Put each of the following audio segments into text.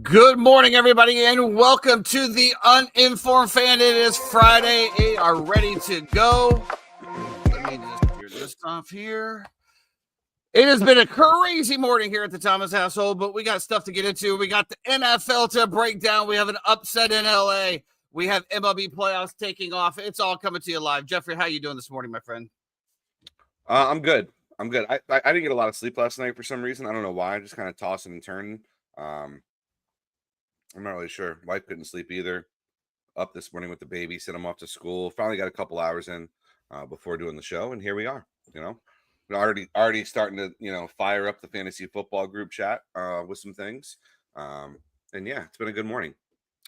Good morning, everybody, and welcome to the Uninformed Fan. It is Friday. We are ready to go. Let me just clear this off here. It has been a crazy morning here at the Thomas household, but we got stuff to get into. We got the NFL to break down. We have an upset in LA. We have MLB playoffs taking off. It's all coming to you live. Jeffrey, how you doing this morning, my friend? I'm good. I didn't get a lot of sleep last night for some reason. I don't know why. I just kind of tossing and turning. I'm not really sure. Wife couldn't sleep either. Up this morning with the baby, sent him off to school. Finally got a couple hours in before doing the show, and here we are. We're already starting to fire up the fantasy football group chat with some things. And yeah, it's been a good morning.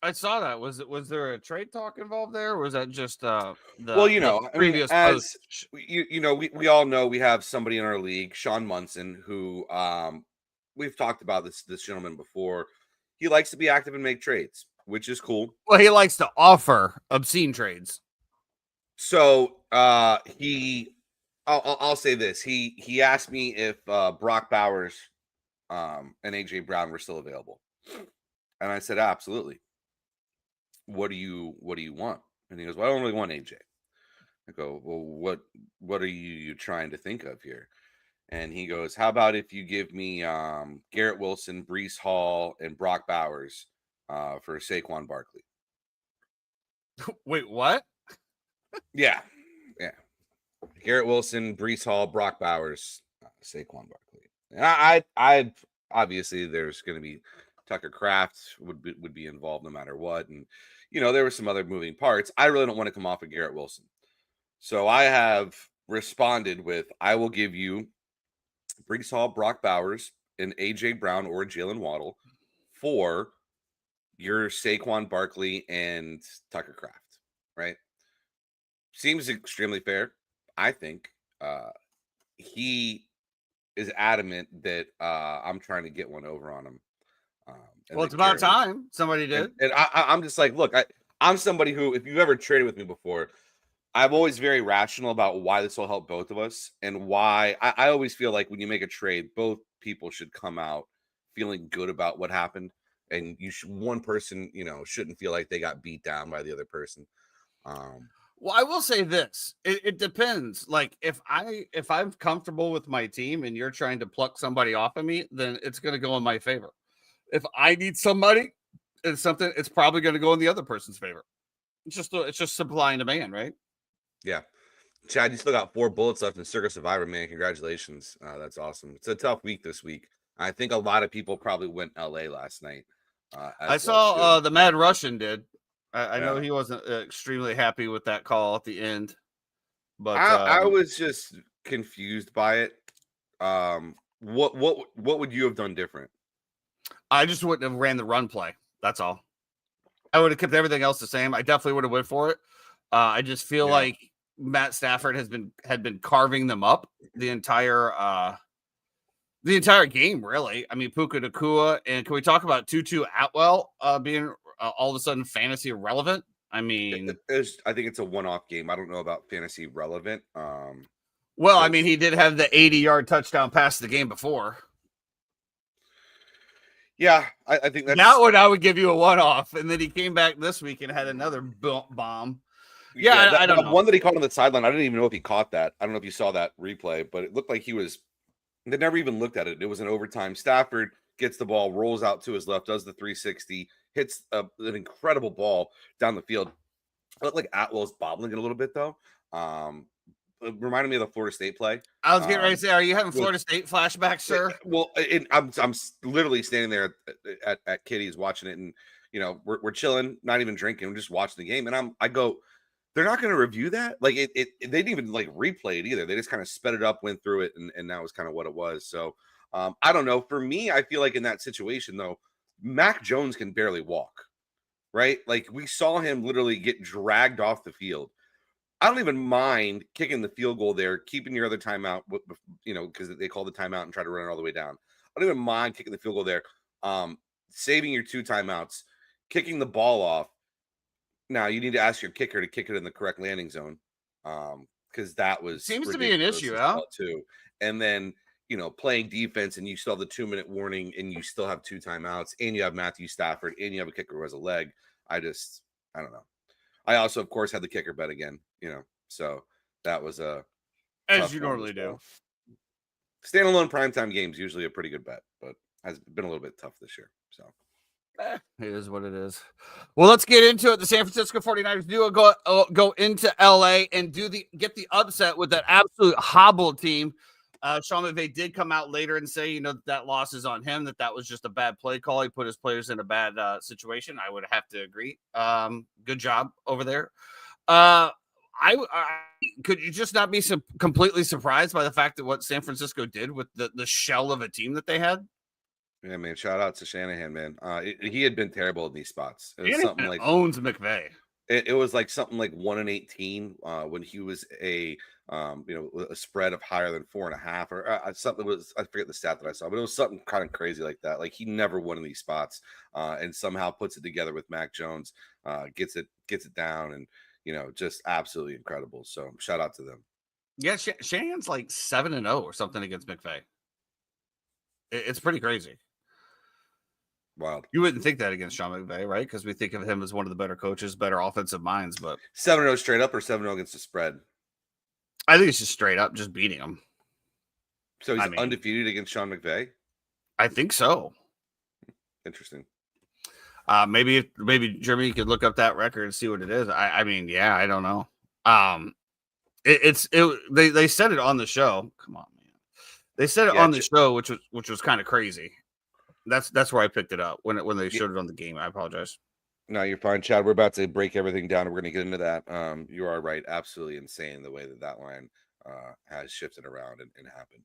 I saw that. Was there a trade talk involved there, or was that just the previous post? We all know we have somebody in our league, Sean Munson, who we've talked about this gentleman before. He likes to be active and make trades, which is cool. Well, he likes to offer obscene trades. So I'll say this. He asked me if Brock Bowers and AJ Brown were still available. And I said, absolutely. What do you want? And he goes, well, I don't really want AJ. I go, well, what are you trying to think of here? And he goes, how about if you give me Garrett Wilson, Breece Hall, and Brock Bowers for Saquon Barkley? Wait, what? Yeah. Garrett Wilson, Breece Hall, Brock Bowers, Saquon Barkley. And I obviously there's going to be Tucker Kraft would be involved no matter what. And, there were some other moving parts. I really don't want to come off of Garrett Wilson. So I have responded with, I will give you Breece Hall, Brock Bowers, and AJ Brown or Jalen Waddle for your Saquon Barkley and Tucker Kraft, right? Seems extremely fair. I think he is adamant that I'm trying to get one over on him. Well, it's about time somebody did. And I'm just like, look, I'm somebody who, if you've ever traded with me before, I'm always very rational about why this will help both of us and why I always feel like when you make a trade, both people should come out feeling good about what happened. And one person, shouldn't feel like they got beat down by the other person. Well, I will say this. It depends. Like if I'm comfortable with my team and you're trying to pluck somebody off of me, then it's going to go in my favor. If I need somebody and something, it's probably going to go in the other person's favor. It's just supply and demand, right? Yeah. Chad, you still got 4 bullets left in Circa Survivor, man. Congratulations. That's awesome. It's a tough week this week. I think a lot of people probably went LA last night. I saw the Mad Russian did. I know he wasn't extremely happy with that call at the end. But I was just confused by it. What would you have done different? I just wouldn't have ran the run play. That's all. I would have kept everything else the same. I definitely would have went for it. I just feel like Matt Stafford had been carving them up the entire game, really. I mean, Puka Nacua, and can we talk about Tutu Atwell being all of a sudden fantasy relevant? I mean, I think it's a one-off game. I don't know about fantasy relevant. Well, I mean, he did have the 80-yard touchdown pass the game before. Yeah, I think that one I would give you a one-off, and then he came back this week and had another bomb. Yeah, I don't know. One that he caught on the sideline, I didn't even know if he caught that. I don't know if you saw that replay, but it looked like they never even looked at it. It was an overtime. Stafford gets the ball, rolls out to his left, does the 360, hits an incredible ball down the field. It looked like Atwell's bobbling it a little bit, though. It reminded me of the Florida State play. I was getting ready to say, are you having Florida State flashbacks, sir? Well, I'm literally standing there at Kitty's watching it, and we're chilling, not even drinking, we're just watching the game, and I go, they're not going to review that. Like they didn't even like replay it either. They just kind of sped it up, went through it, and that was kind of what it was. So I don't know. For me, I feel like in that situation though, Mac Jones can barely walk, right? Like we saw him literally get dragged off the field. I don't even mind kicking the field goal there, keeping your other timeout, because they call the timeout and try to run it all the way down. I don't even mind kicking the field goal there, saving your 2 timeouts, kicking the ball off. Now you need to ask your kicker to kick it in the correct landing zone, because that seems to be an issue, huh? Too. And then playing defense, and you still have the 2-minute warning, and you still have 2 timeouts, and you have Matthew Stafford, and you have a kicker who has a leg. I don't know. I also, of course, had the kicker bet again, so that was as you normally do. Standalone primetime games usually a pretty good bet, but has been a little bit tough this year. So it is what it is. Well, let's get into it. The San Francisco 49ers do go into LA and get the upset with that absolute hobble team. Sean McVay did come out later and say, that loss is on him, that was just a bad play call. He put his players in a bad situation. I would have to agree. Good job over there. Could you just not be completely surprised by the fact that what San Francisco did with the shell of a team that they had? Yeah, man. Shout out to Shanahan, man. He had been terrible in these spots. It was something like owns McVay. It was like something like 1-18 when he was a spread of higher than 4.5 or something. I forget the stat that I saw, but it was something kind of crazy like that. Like he never won in these spots, and somehow puts it together with Mac Jones, gets it down, and just absolutely incredible. So shout out to them. Yeah, Shanahan's like 7-0 or something against McVay. It's pretty crazy. Wild. You wouldn't think that against Sean McVay, right? Because we think of him as one of the better coaches, better offensive minds. But 7-0 straight up or 7-0 against the spread? I think it's just straight up, just beating him. So he's undefeated against Sean McVay? I think so. Interesting. Maybe Jeremy could look up that record and see what it is. I don't know. They said it on the show. Come on, man. They said it on the show, which was kind of crazy. That's where I picked it up when they showed it on the game. I apologize. No, you're fine, Chad. We're about to break everything down. We're going to get into that. You are right. Absolutely insane the way that line has shifted around and happened.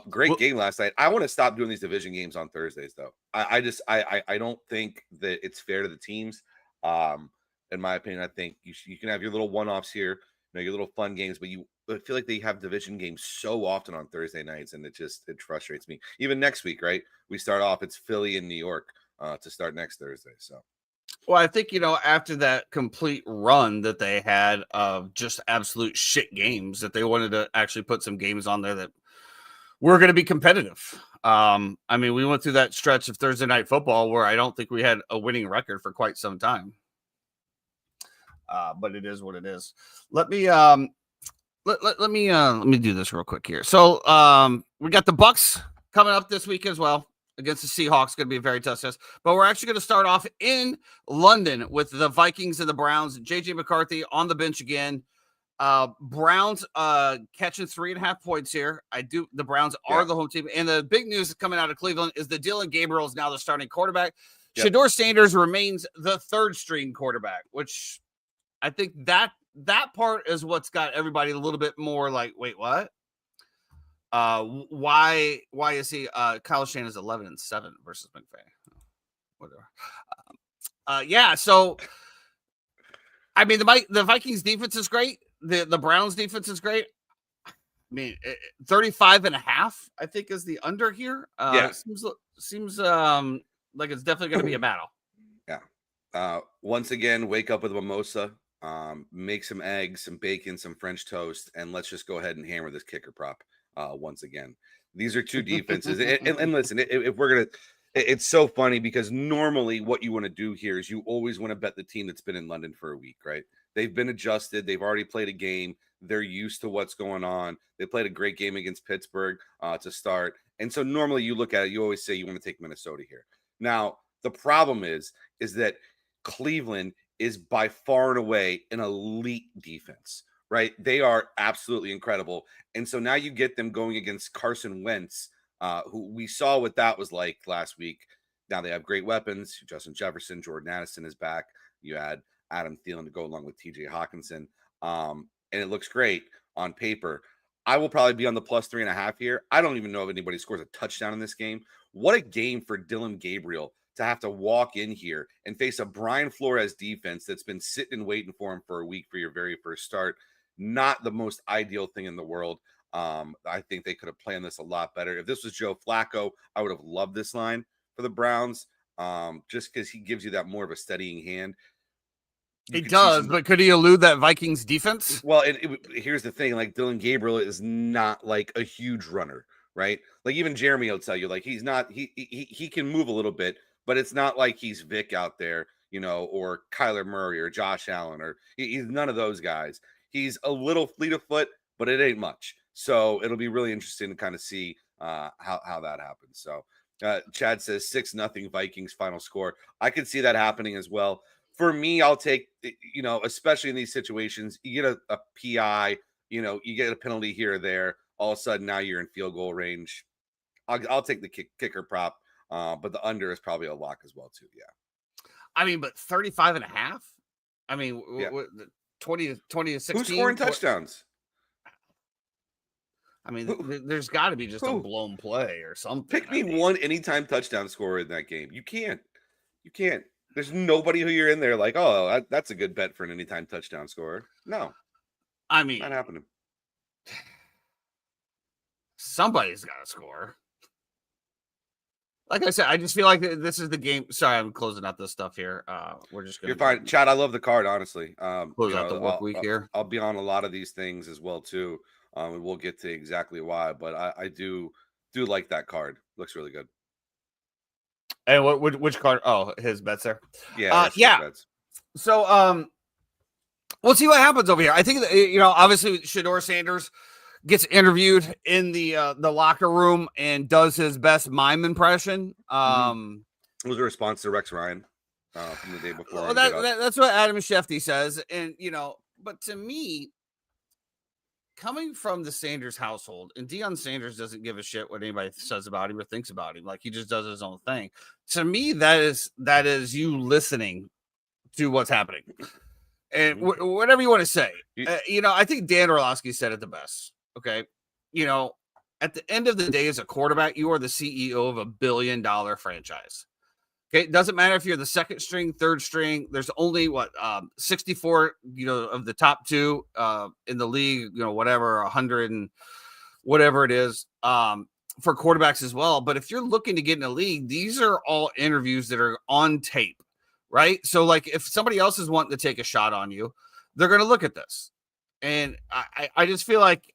Great game last night. I want to stop doing these division games on Thursdays, though. I don't think that it's fair to the teams. In my opinion, I think you can have your little one-offs here, your little fun games, but I feel like they have division games so often on Thursday nights, and it frustrates me. Even next week, right? We start off, it's Philly and New York to start next Thursday. So, well, I think, after that complete run that they had of just absolute shit games, that they wanted to actually put some games on there that were going to be competitive. We went through that stretch of Thursday night football where I don't think we had a winning record for quite some time. But it is what it is. Let me let me do this real quick here. So we got the Bucks coming up this week as well against the Seahawks. Going to be a very tough test. But we're actually going to start off in London with the Vikings and the Browns. JJ McCarthy on the bench again. Browns catching 3.5 points here. The Browns are the home team. And the big news coming out of Cleveland is that Dylan Gabriel is now the starting quarterback. Yep. Shedeur Sanders remains the third string quarterback, which I think that part is what's got everybody a little bit more like, wait, what? Why is he? Kyle Shanahan is 11-7 versus McVay. Whatever. Yeah. So, I mean, the Vikings defense is great. The Browns defense is great. I mean, 35.5, I think, is the under here. Yeah. Seems like it's definitely going to be a battle. Yeah. Once again, wake up with a mimosa, make some eggs, some bacon, some French toast, and let's just go ahead and hammer this kicker prop once again. These are two defenses. and listen, if we're going to, it's so funny because normally what you want to do here is you always want to bet the team that's been in London for a week, right? They've been adjusted. They've already played a game. They're used to what's going on. They played a great game against Pittsburgh to start. And so normally you look at it, you always say you want to take Minnesota here. Now, the problem is that Cleveland is by far and away an elite defense, right? They are absolutely incredible. And so now you get them going against Carson Wentz, who we saw what that was like last week. Now they have great weapons. Justin Jefferson, Jordan Addison is back. You add Adam Thielen to go along with TJ Hawkinson. And it looks great on paper. I will probably be on the +3.5 here. I don't even know if anybody scores a touchdown in this game. What a game for Dillon Gabriel to have to walk in here and face a Brian Flores defense that's been sitting and waiting for him for a week for your very first start. Not the most ideal thing in the world. I think they could have planned this a lot better. If this was Joe Flacco, I would have loved this line for the Browns, just because he gives you that more of a steadying hand. He does, but could he elude that Vikings defense? Well, here's the thing: like Dillon Gabriel is not like a huge runner, right? Like even Jeremy will tell you, like he's not. He can move a little bit, but it's not like he's Vic out there, you know, or Kyler Murray or Josh Allen, or he's none of those guys. He's a little fleet of foot, but it ain't much. So it'll be really interesting to kind of see how that happens. So Chad says 6-0 Vikings final score. I could see that happening as well. For me, I'll take, you know, especially in these situations, you get a PI, you know, you get a penalty here or there. All of a sudden, now you're in field goal range. I'll take the kicker prop, but the under is probably a lock as well, too. Yeah. I mean, but 35.5? I mean, yeah. 20 to 16. Who's scoring touchdowns? I mean, there's got to be just a blown play or something. Pick me one anytime touchdown scorer in that game. You can't. There's nobody who you're in there like, oh, that's a good bet for an anytime touchdown scorer. No. I mean, not happening. Somebody's got to score. Like I said, I just feel like this is the game. Sorry, I'm closing out this stuff here. We're just going to. You're fine. Chad, I love the card, honestly. Close out the work week here. I'll be on a lot of these things as well, too. And we'll get to exactly why. But I do like that card. Looks really good. And which card? Oh, his bets there. Yeah. Bets. So, we'll see what happens over here. I think that, you know, obviously Shedeur Sanders gets interviewed in the locker room and does his best mime impression. It was a response to Rex Ryan from the day before. Well, that's what Adam Schefter says, and you know, but to me, coming from the Sanders household, and Deion Sanders doesn't give a shit what anybody says about him or thinks about him. Like he just does his own thing. To me, that is you listening to what's happening, and whatever you want to say. You know, I think Dan Orlovsky said it the best. Okay, you know, at the end of the day, as a quarterback, you are the CEO of $1 billion franchise. Okay, it doesn't matter if you're the second string, third string. There's only 64, you know, of the top two in the league, you know, whatever, 100 and whatever it is for quarterbacks as well. But if you're looking to get in the league, these are all interviews that are on tape, right? So like if somebody else is wanting to take a shot on you, they're going to look at this. And I just feel like,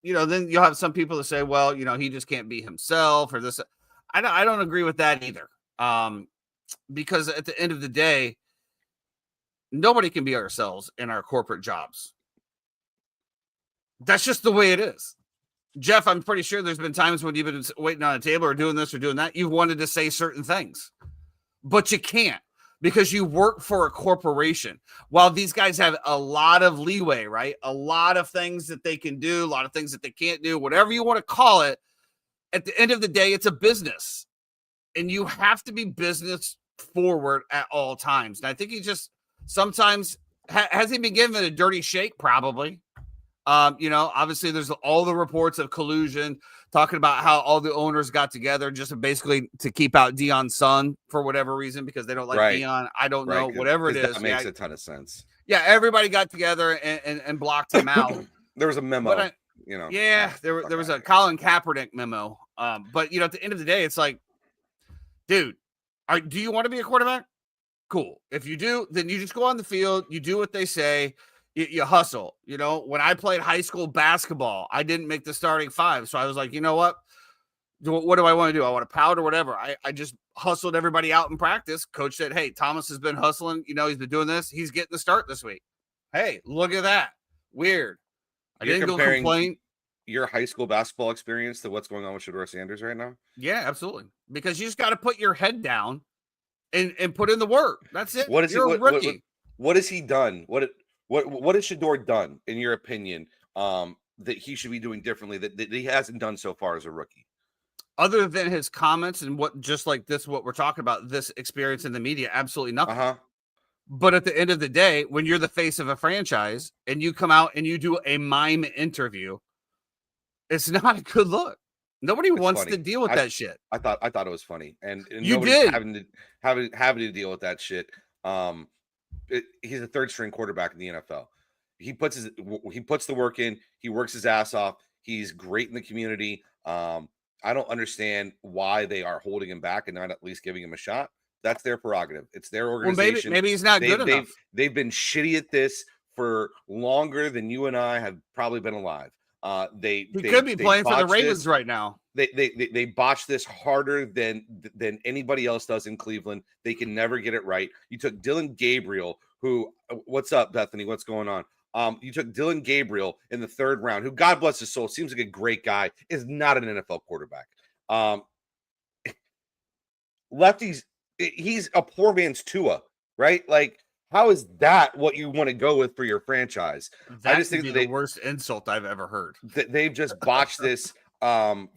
you know, then you'll have some people that say, well, you know, he just can't be himself or this. I don't agree with that either. Because at the end of the day, nobody can be ourselves in our corporate jobs. That's just the way it is. Jeff, I'm pretty sure there's been times when you've been waiting on a table or doing this or doing that. You've wanted to say certain things, but you can't because you work for a corporation. While these guys have a lot of leeway, right? A lot of things that they can do, a lot of things that they can't do, whatever you want to call it. At the end of the day, it's a business. And you have to be business forward at all times. And I think he just sometimes has he been given a dirty shake? Probably. Obviously there's all the reports of collusion talking about how all the owners got together just basically to keep out Deion's son for whatever reason, because they don't like Right. Deion. I don't know, Right. whatever it is. That makes a ton of sense. Yeah, everybody got together and blocked him out. There was a memo, there was a Colin Kaepernick memo. But at the end of the day, it's like, dude, do you want to be a quarterback? Cool. If you do, then you just go on the field, you do what they say, you hustle. When I played high school basketball, I didn't make the starting five. So I was like, you know what? What do I want to do? I want to pout or whatever. I just hustled everybody out in practice. Coach said, hey, Thomas has been hustling. He's been doing this. He's getting the start this week. Hey, look at that. Weird. You're didn't go complain. Your high school basketball experience to what's going on with Shedeur Sanders right now? Yeah, absolutely. Because you just got to put your head down and put in the work. That's it. What has he done? What has Shedeur done, in your opinion, that he should be doing differently that he hasn't done so far as a rookie? Other than his comments and what we're talking about, this experience in the media, absolutely nothing. But at the end of the day, when you're the face of a franchise and you come out and you do a mime interview, it's not a good look. Nobody wants to deal with that shit. I thought it was funny, and you did having to deal with that shit. He's a third string quarterback in the NFL. He puts the work in. He works his ass off. He's great in the community. I don't understand why they are holding him back and not at least giving him a shot. That's their prerogative. It's their organization. Well, maybe he's not good enough. They've been shitty at this for longer than you and I have probably been alive. He could be playing for the Ravens right now. They botched this harder than anybody else does in Cleveland. They can never get it right. You took Dillon Gabriel, who, what's up, Bethany? What's going on? You took Dillon Gabriel in the third round, who, God bless his soul, seems like a great guy, is not an NFL quarterback. Lefties, he's a poor man's Tua, right? Like, how is that what you want to go with for your franchise? I just think the worst insult I've ever heard. They've just botched this from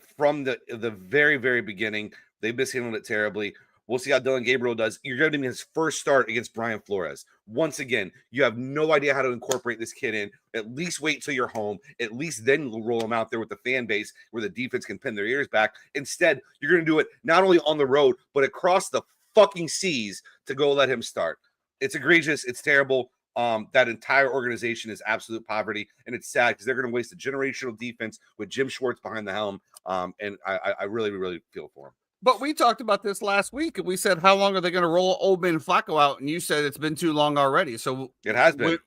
the very, very beginning. They've mishandled it terribly. We'll see how Dillon Gabriel does. You're going to be his first start against Brian Flores. Once again, you have no idea how to incorporate this kid in. At least wait till you're home. At least then roll him out there with the fan base where the defense can pin their ears back. Instead, you're going to do it not only on the road, but across the fucking seas to go let him start. It's egregious. It's terrible. That entire organization is absolute poverty, and it's sad because they're going to waste a generational defense with Jim Schwartz behind the helm. And I really, really feel for him. But we talked about this last week, and we said, how long are they going to roll Old Man Flacco out? And you said it's been too long already. So it has been.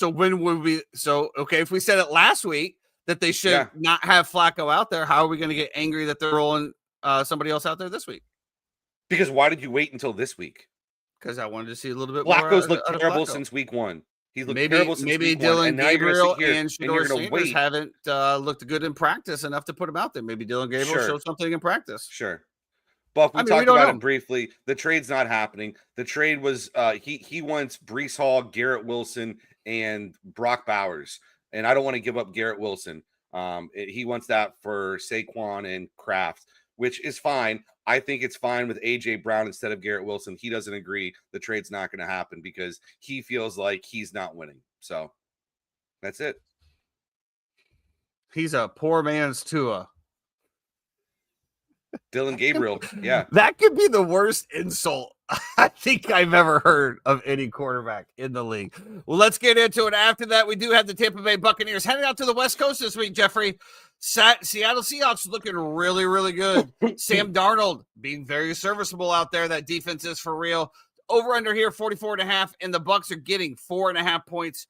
When would we? So, okay, if we said it last week that they should not have Flacco out there, how are we going to get angry that they're rolling somebody else out there this week? Because why did you wait until this week? Because I wanted to see a little bit Flacco's more. Flacco's looked terrible since week one. He's looked terrible since week one. Maybe Dillon Gabriel and Shedeur Sanders haven't looked good in practice enough to put him out there. Maybe Dillon Gabriel showed something in practice. Sure. Buff, we talked about it briefly. The trade's not happening. The trade was he wants Breece Hall, Garrett Wilson, and Brock Bowers. And I don't want to give up Garrett Wilson. He wants that for Saquon and Kraft, which is fine. I think it's fine with A.J. Brown instead of Garrett Wilson. He doesn't agree the trade's not going to happen because he feels like he's not winning. So that's it. He's a poor man's Tua. Dillon Gabriel, yeah. That could be the worst insult I think I've ever heard of any quarterback in the league. Well, let's get into it. After that, we do have the Tampa Bay Buccaneers heading out to the West Coast this week, Jeffrey. Seattle Seahawks looking really, really good. Sam Darnold being very serviceable out there. That defense is for real. Over under here, 44.5, and the Bucs are getting 4.5 points.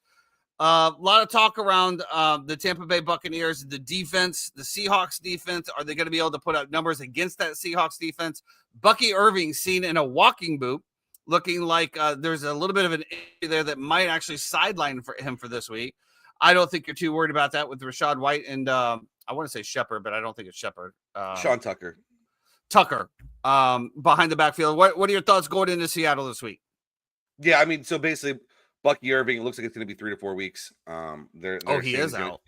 A lot of talk around the Tampa Bay Buccaneers, the defense, the Seahawks defense. Are they going to be able to put up numbers against that Seahawks defense? Bucky Irving seen in a walking boot, looking like there's a little bit of an issue there that might actually sideline for him for this week. I don't think you're too worried about that with Rachaad White and I want to say Shepard, but I don't think it's Shepard. Sean Tucker. Behind the backfield. What are your thoughts going into Seattle this week? Yeah, I mean, so basically Bucky Irving, it looks like it's going to be 3 to 4 weeks. He is out.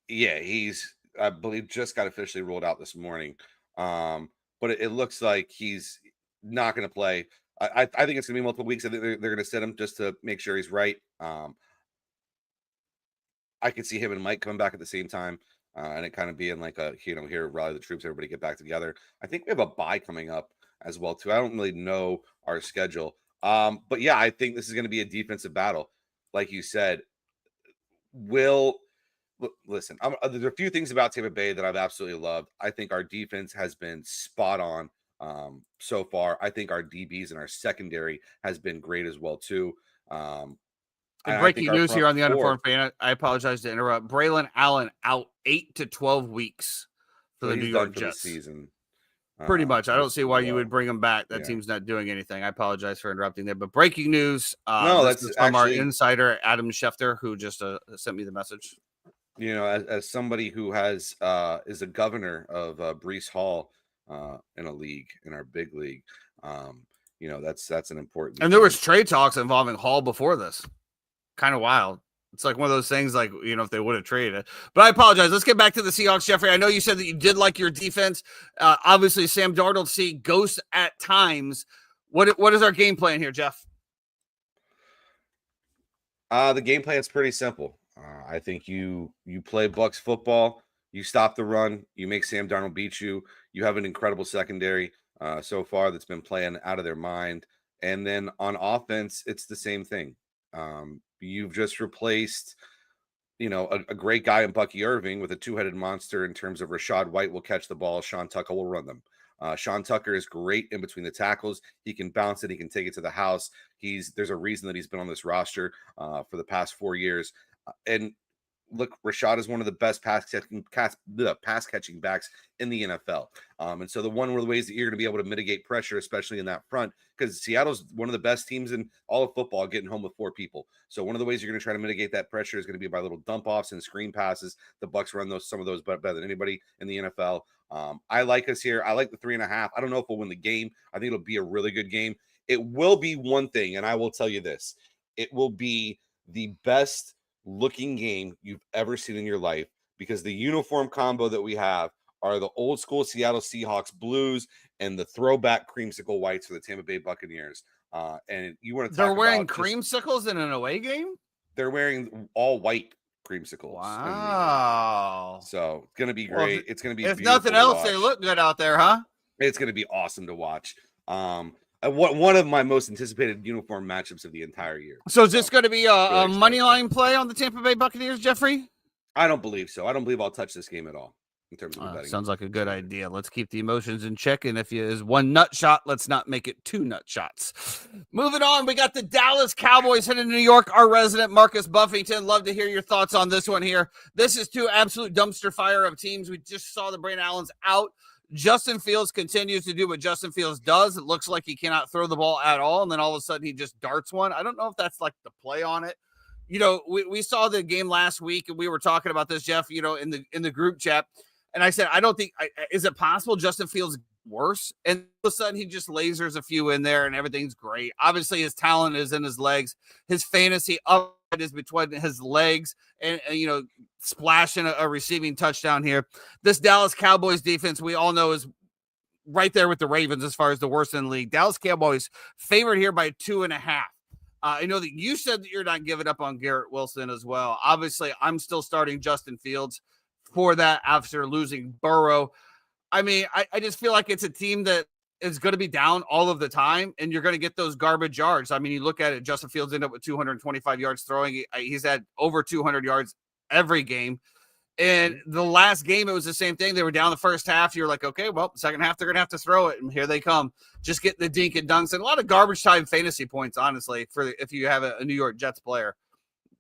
Yeah, he's, I believe, just got officially rolled out this morning. But it looks like he's not going to play. I think it's going to be multiple weeks. I think they're going to sit him just to make sure he's right. I could see him and Mike coming back at the same time. And it kind of being like a, here, rally the troops, everybody get back together. I think we have a bye coming up as well, too. I don't really know our schedule. But yeah, I think this is going to be a defensive battle. Like you said, listen, there's a few things about Tampa Bay that I've absolutely loved. I think our defense has been spot on so far. I think our DBs and our secondary has been great as well, too. And breaking news here on the Uninformed Fan. I apologize to interrupt. Braylon Allen out 8 to 12 weeks for the New York Jets season. Pretty much. I don't see why you would bring him back. That team's not doing anything. I apologize for interrupting there. But breaking news. No, that's from our insider, Adam Schefter, who just sent me the message. As somebody who has is a governor of Breece Hall in a league, in our big league, that's an important. And there was trade talks involving Hall before this. Kind of wild. It's like one of those things, like, if they would have traded it. But I apologize. Let's get back to the Seahawks, Jeffrey. I know you said that you did like your defense. Obviously, Sam Darnold see ghosts at times. What is our game plan here, Jeff? The game plan is pretty simple. I think you play Bucs football. You stop the run. You make Sam Darnold beat you. You have an incredible secondary so far that's been playing out of their mind. And then on offense, it's the same thing. You've just replaced, a great guy in Bucky Irving with a two-headed monster in terms of Rachaad White will catch the ball. Sean Tucker will run them. Sean Tucker is great in between the tackles. He can bounce it. He can take it to the house. There's a reason that he's been on this roster for the past 4 years. And look, Rachaad is one of the best pass catching backs in the NFL. And so one of the ways that you're going to be able to mitigate pressure, especially in that front, because Seattle's one of the best teams in all of football, getting home with 4 people. So one of the ways you're going to try to mitigate that pressure is going to be by little dump offs and screen passes. The Bucs run some of those better than anybody in the NFL. I like us here. I like the 3.5. I don't know if we'll win the game. I think it'll be a really good game. It will be one thing, and I will tell you this: it will be the best looking game you've ever seen in your life, because the uniform combo that we have are the old school Seattle Seahawks blues and the throwback creamsicle whites for the Tampa Bay Buccaneers. And you want to talk they're wearing creamsicles in an away game? They're wearing all white creamsicles. Wow. So it's gonna be great. Well, it's gonna be, if nothing else, they look good out there, huh? It's gonna be awesome to watch. One of my most anticipated uniform matchups of the entire year. So is this going to be a money line play on the Tampa Bay Buccaneers, Jeffrey? I don't believe so. I don't believe I'll touch this game at all in terms of betting. Sounds like a good idea. Let's keep the emotions in check. And if it is one nut shot, let's not make it 2 nut shots. Moving on, we got the Dallas Cowboys heading to New York. Our resident Marcus Buffington. Love to hear your thoughts on this one here. This is 2 absolute dumpster fire of teams. We just saw the Brandon Allen's out. Justin Fields continues to do what Justin Fields does. It looks like he cannot throw the ball at all, and then all of a sudden he just darts one. I don't know if that's like the play on it. We saw the game last week, and we were talking about this, Jeff, in the group chat, and I said, I don't think is it possible Justin Fields worse? And all of a sudden he just lasers a few in there, and everything's great. Obviously, his talent is in his legs. His fantasy up is between his legs and splashing a receiving touchdown here. This Dallas Cowboys defense, we all know, is right there with the Ravens as far as the worst in the league. Dallas Cowboys favored here by 2.5. I know that you said that you're not giving up on Garrett Wilson as well. Obviously, I'm still starting Justin Fields for that after losing Burrow. I mean, I just feel like it's a team that is going to be down all of the time, and you're going to get those garbage yards. I mean, you look at it, Justin Fields ended up with 225 yards throwing. He's had over 200 yards every game. And the last game, it was the same thing. They were down the first half. You're like, okay, well, second half, they're going to have to throw it. And here they come. Just getting the dink and dunks. And a lot of garbage time fantasy points, honestly, if you have a New York Jets player.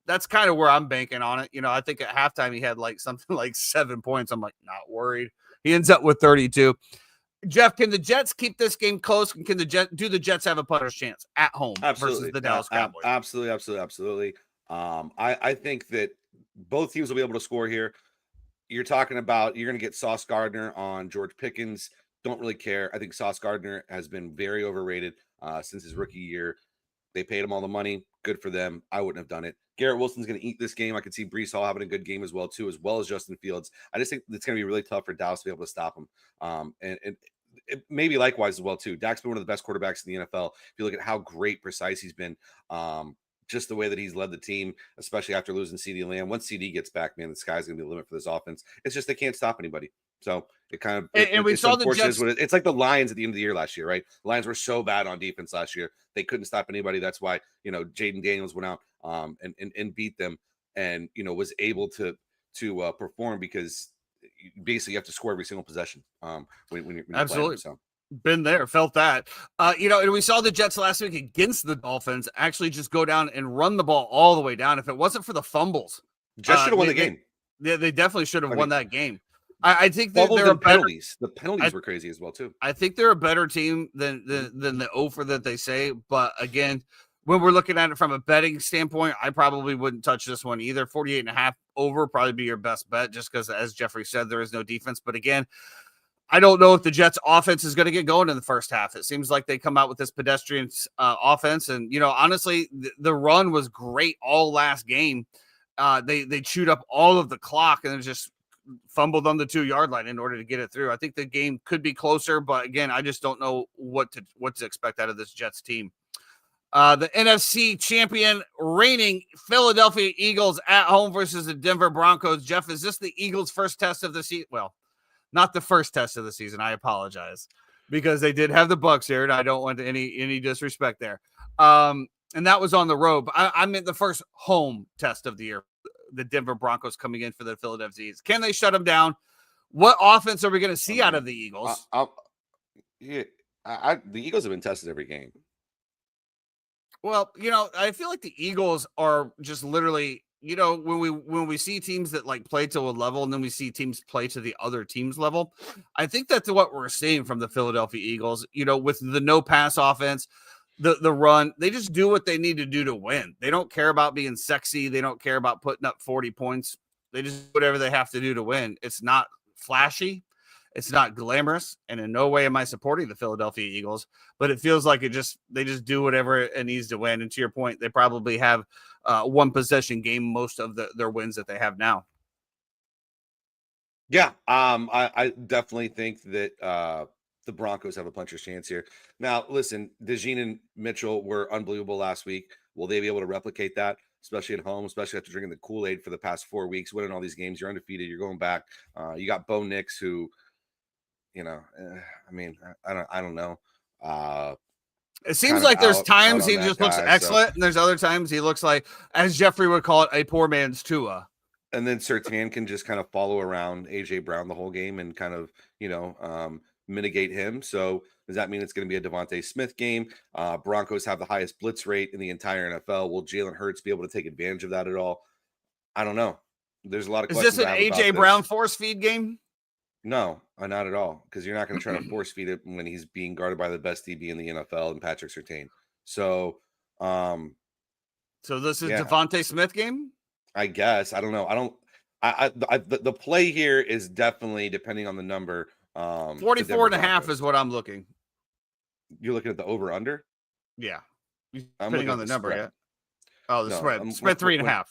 That's kind of where I'm banking on it. I think at halftime he had like something like 7 points. I'm like, not worried. He ends up with 32. Jeff, can the Jets keep this game close? And do the Jets have a punter's chance at home versus the Dallas Cowboys? Absolutely. I think that both teams will be able to score here. You're talking about you're going to get Sauce Gardner on George Pickens. Don't really care. I think Sauce Gardner has been very overrated since his rookie year. They paid him all the money. Good for them. I wouldn't have done it. Garrett Wilson's going to eat this game. I could see Breece Hall having a good game as well as Justin Fields. I just think it's going to be really tough for Dallas to be able to stop him. And it maybe likewise as well, too. Dak's been one of the best quarterbacks in the NFL. If you look at how great precise he's been, just the way that he's led the team, especially after losing CeeDee Lamb. Once CD gets back, man, the sky's going to be the limit for this offense. It's just they can't stop anybody. So it kind of we saw the Jets. It's like the Lions at the end of the year last year, right? The Lions were so bad on defense last year; they couldn't stop anybody. That's why Jaden Daniels went out and beat them, and was able to perform, because basically you have to score every single possession. When you're absolutely. Playing, so. Been there, felt that. And we saw the Jets last week against the Dolphins actually just go down and run the ball all the way down. If it wasn't for the fumbles, Jets should have won the game. They definitely should have won that game. I think that they're penalties. The penalties were crazy as well too. I think they're a better team than the offer that they say. But again, when we're looking at it from a betting standpoint, I probably wouldn't touch this one either. 48.5 over probably be your best bet, just because, as Jeffrey said, there is no defense. But again, I don't know if the Jets offense is going to get going in the first half. It seems like they come out with this pedestrian offense. And, honestly, the run was great all last game. They chewed up all of the clock and then just fumbled on the 2-yard line in order to get it through. I think the game could be closer, but again, I just don't know what to expect out of this Jets team. The NFC champion, reigning Philadelphia Eagles at home versus the Denver Broncos. Jeff, is this the Eagles' first test of the season? Well, not the first test of the season. I apologize, because they did have the Bucs here, and I don't want any disrespect there. And that was on the road. I meant the first home test of the year. The Denver Broncos coming in for the Philadelphia Eagles. Can they shut them down? What offense are we going to see out of the Eagles? The Eagles have been tested every game. Well, I feel like the Eagles are just literally, when we see teams that like play to a level and then we see teams play to the other team's level, I think that's what we're seeing from the Philadelphia Eagles, with the no pass offense, the run. They just do what they need to do to win. They don't care about being sexy. They don't care about putting up 40 points. They just do whatever they have to do to win. It's not flashy. It's not glamorous, and in no way am I supporting the Philadelphia Eagles, but it feels like they just do whatever it needs to win. And to your point, they probably have one possession game most of their wins that they have now. Yeah, I definitely think that the Broncos have a puncher's chance here. Now, listen, DeJean and Mitchell were unbelievable last week. Will they be able to replicate that, especially at home, especially after drinking the Kool-Aid for the past 4 weeks, winning all these games? You're undefeated. You're going back. You got Bo Nix, who, I don't know. It seems like there's times he just looks excellent, and there's other times he looks like, as Jeffrey would call it, a poor man's Tua. And then Surtain can just kind of follow around AJ Brown the whole game and kind of, mitigate him. So does that mean it's going to be a Devontae Smith game? Broncos have the highest blitz rate in the entire NFL. Will Jalen Hurts be able to take advantage of that at all? I don't know. There's a lot of questions. Is this an AJ Brown force feed game? No, not at all. Because you're not going to try to force feed it when he's being guarded by the best DB in the NFL and Patrick Surtain. So, so this is Devontae Smith game? I guess. I don't know. The play here is definitely, depending on the number, 44.5 is what I'm looking. You're looking at the over under? Yeah. Depending on the number, spread. yeah. Oh, the spread. Spread 3.5.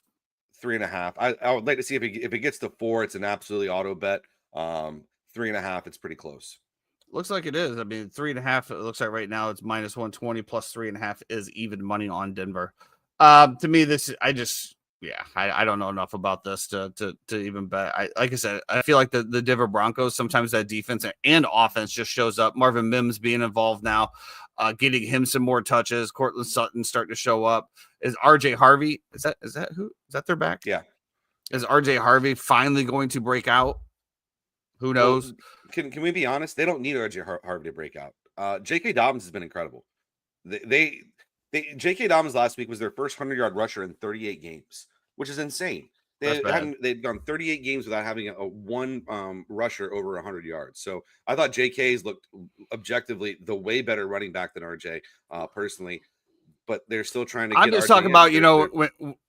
3.5. I would like to see if it gets to 4, it's an absolutely auto bet. 3.5, it's pretty close. Looks like it is. I mean, 3.5, it looks like right now it's minus 120 plus 3.5 is even money on Denver. To me, I don't know enough about this to even bet. Like I said, I feel like the Denver Broncos, sometimes that defense and offense just shows up. Marvin Mims being involved now, getting him some more touches. Cortland Sutton starting to show up. Is RJ Harvey? Is that who? Is that their back? Yeah. Is RJ Harvey finally going to break out? Who knows? Well, can we be honest? They don't need RJ Harvey to break out. J.K. Dobbins has been incredible. J.K. Dobbins last week was their first 100-yard rusher in 38 games, which is insane. They've gone 38 games without having a one rusher over 100 yards. So I thought J.K.'s looked objectively the way better running back than RJ, personally. But they're still trying to. I'm just talking about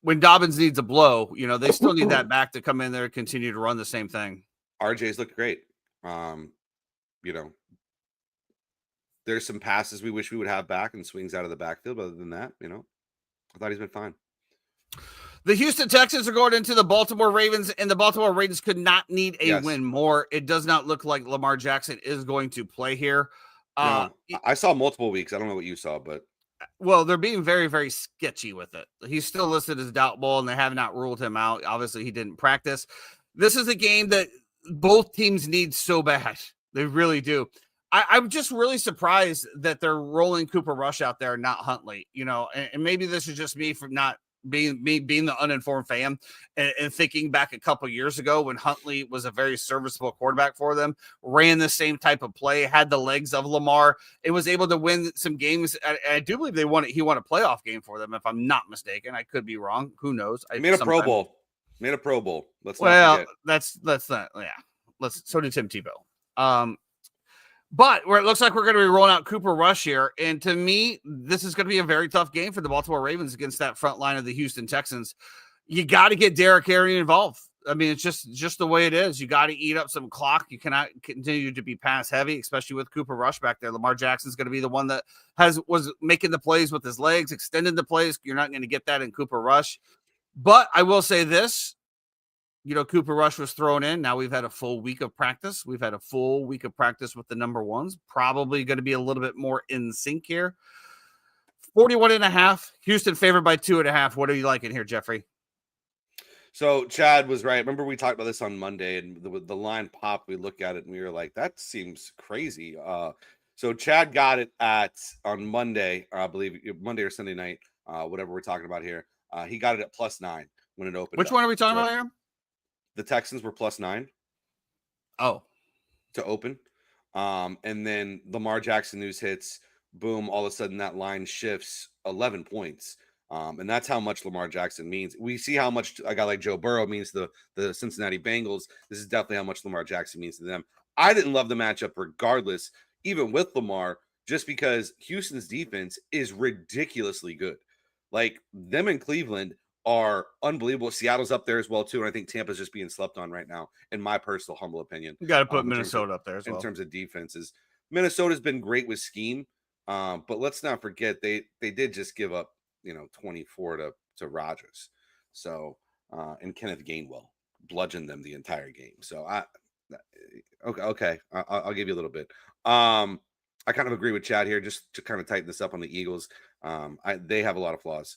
when Dobbins needs a blow, they still need that back to come in there and continue to run the same thing. RJ's looked great. There's some passes we wish we would have back and swings out of the backfield. But other than that, I thought he's been fine. The Houston Texans are going into the Baltimore Ravens, and the Baltimore Ravens could not need a win more. It does not look like Lamar Jackson is going to play here. No, I saw multiple weeks. I don't know what you saw, but Well, they're being very, very sketchy with it. He's still listed as doubtful, and they have not ruled him out. Obviously, he didn't practice. This is a game that both teams need so bad. They really do. I'm just really surprised that they're rolling Cooper Rush out there, not Huntley. And maybe this is just me from not being the uninformed fan and thinking back a couple years ago when Huntley was a very serviceable quarterback for them, ran the same type of play, had the legs of Lamar, and was able to win some games. I do believe he won a playoff game for them, if I'm not mistaken. I could be wrong. Who knows? He made a Pro Bowl. Let's not forget. That's not. Yeah. So did Tim Tebow. But where it looks like we're going to be rolling out Cooper Rush here. And to me, this is going to be a very tough game for the Baltimore Ravens against that front line of the Houston Texans. You got to get Derrick Henry involved. I mean, it's just the way it is. You got to eat up some clock. You cannot continue to be pass heavy, especially with Cooper Rush back there. Lamar Jackson's going to be the one that was making the plays with his legs, extending the plays. You're not going to get that in Cooper Rush. But I will say this. Cooper Rush was thrown in. Now we've had a full week of practice. We've had a full week of practice with the number ones. Probably going to be a little bit more in sync here. 41.5. Houston favored by 2.5. What are you liking here, Jeffrey? So Chad was right. Remember we talked about this on Monday, and the line popped. We look at it and we were like, that seems crazy. So Chad got it on Monday, I believe Monday or Sunday night, whatever we're talking about here. He got it at +9 when it opened. Which one are we talking about here? The Texans were +9. Oh. To open. And then Lamar Jackson news hits. Boom. All of a sudden that line shifts 11 points. And that's how much Lamar Jackson means. We see how much a guy like Joe Burrow means to the Cincinnati Bengals. This is definitely how much Lamar Jackson means to them. I didn't love the matchup regardless, even with Lamar, just because Houston's defense is ridiculously good. Like them in Cleveland are unbelievable. Seattle's up there as well, too. And I think Tampa's just being slept on right now, in my personal humble opinion. You got to put Minnesota up there as well. In terms of defenses. Minnesota's been great with scheme. But let's not forget they did just give up, 24 to Rodgers. So, and Kenneth Gainwell bludgeoned them the entire game. So okay. I'll give you a little bit. I kind of agree with Chad here, just to kind of tighten this up on the Eagles. They have a lot of flaws.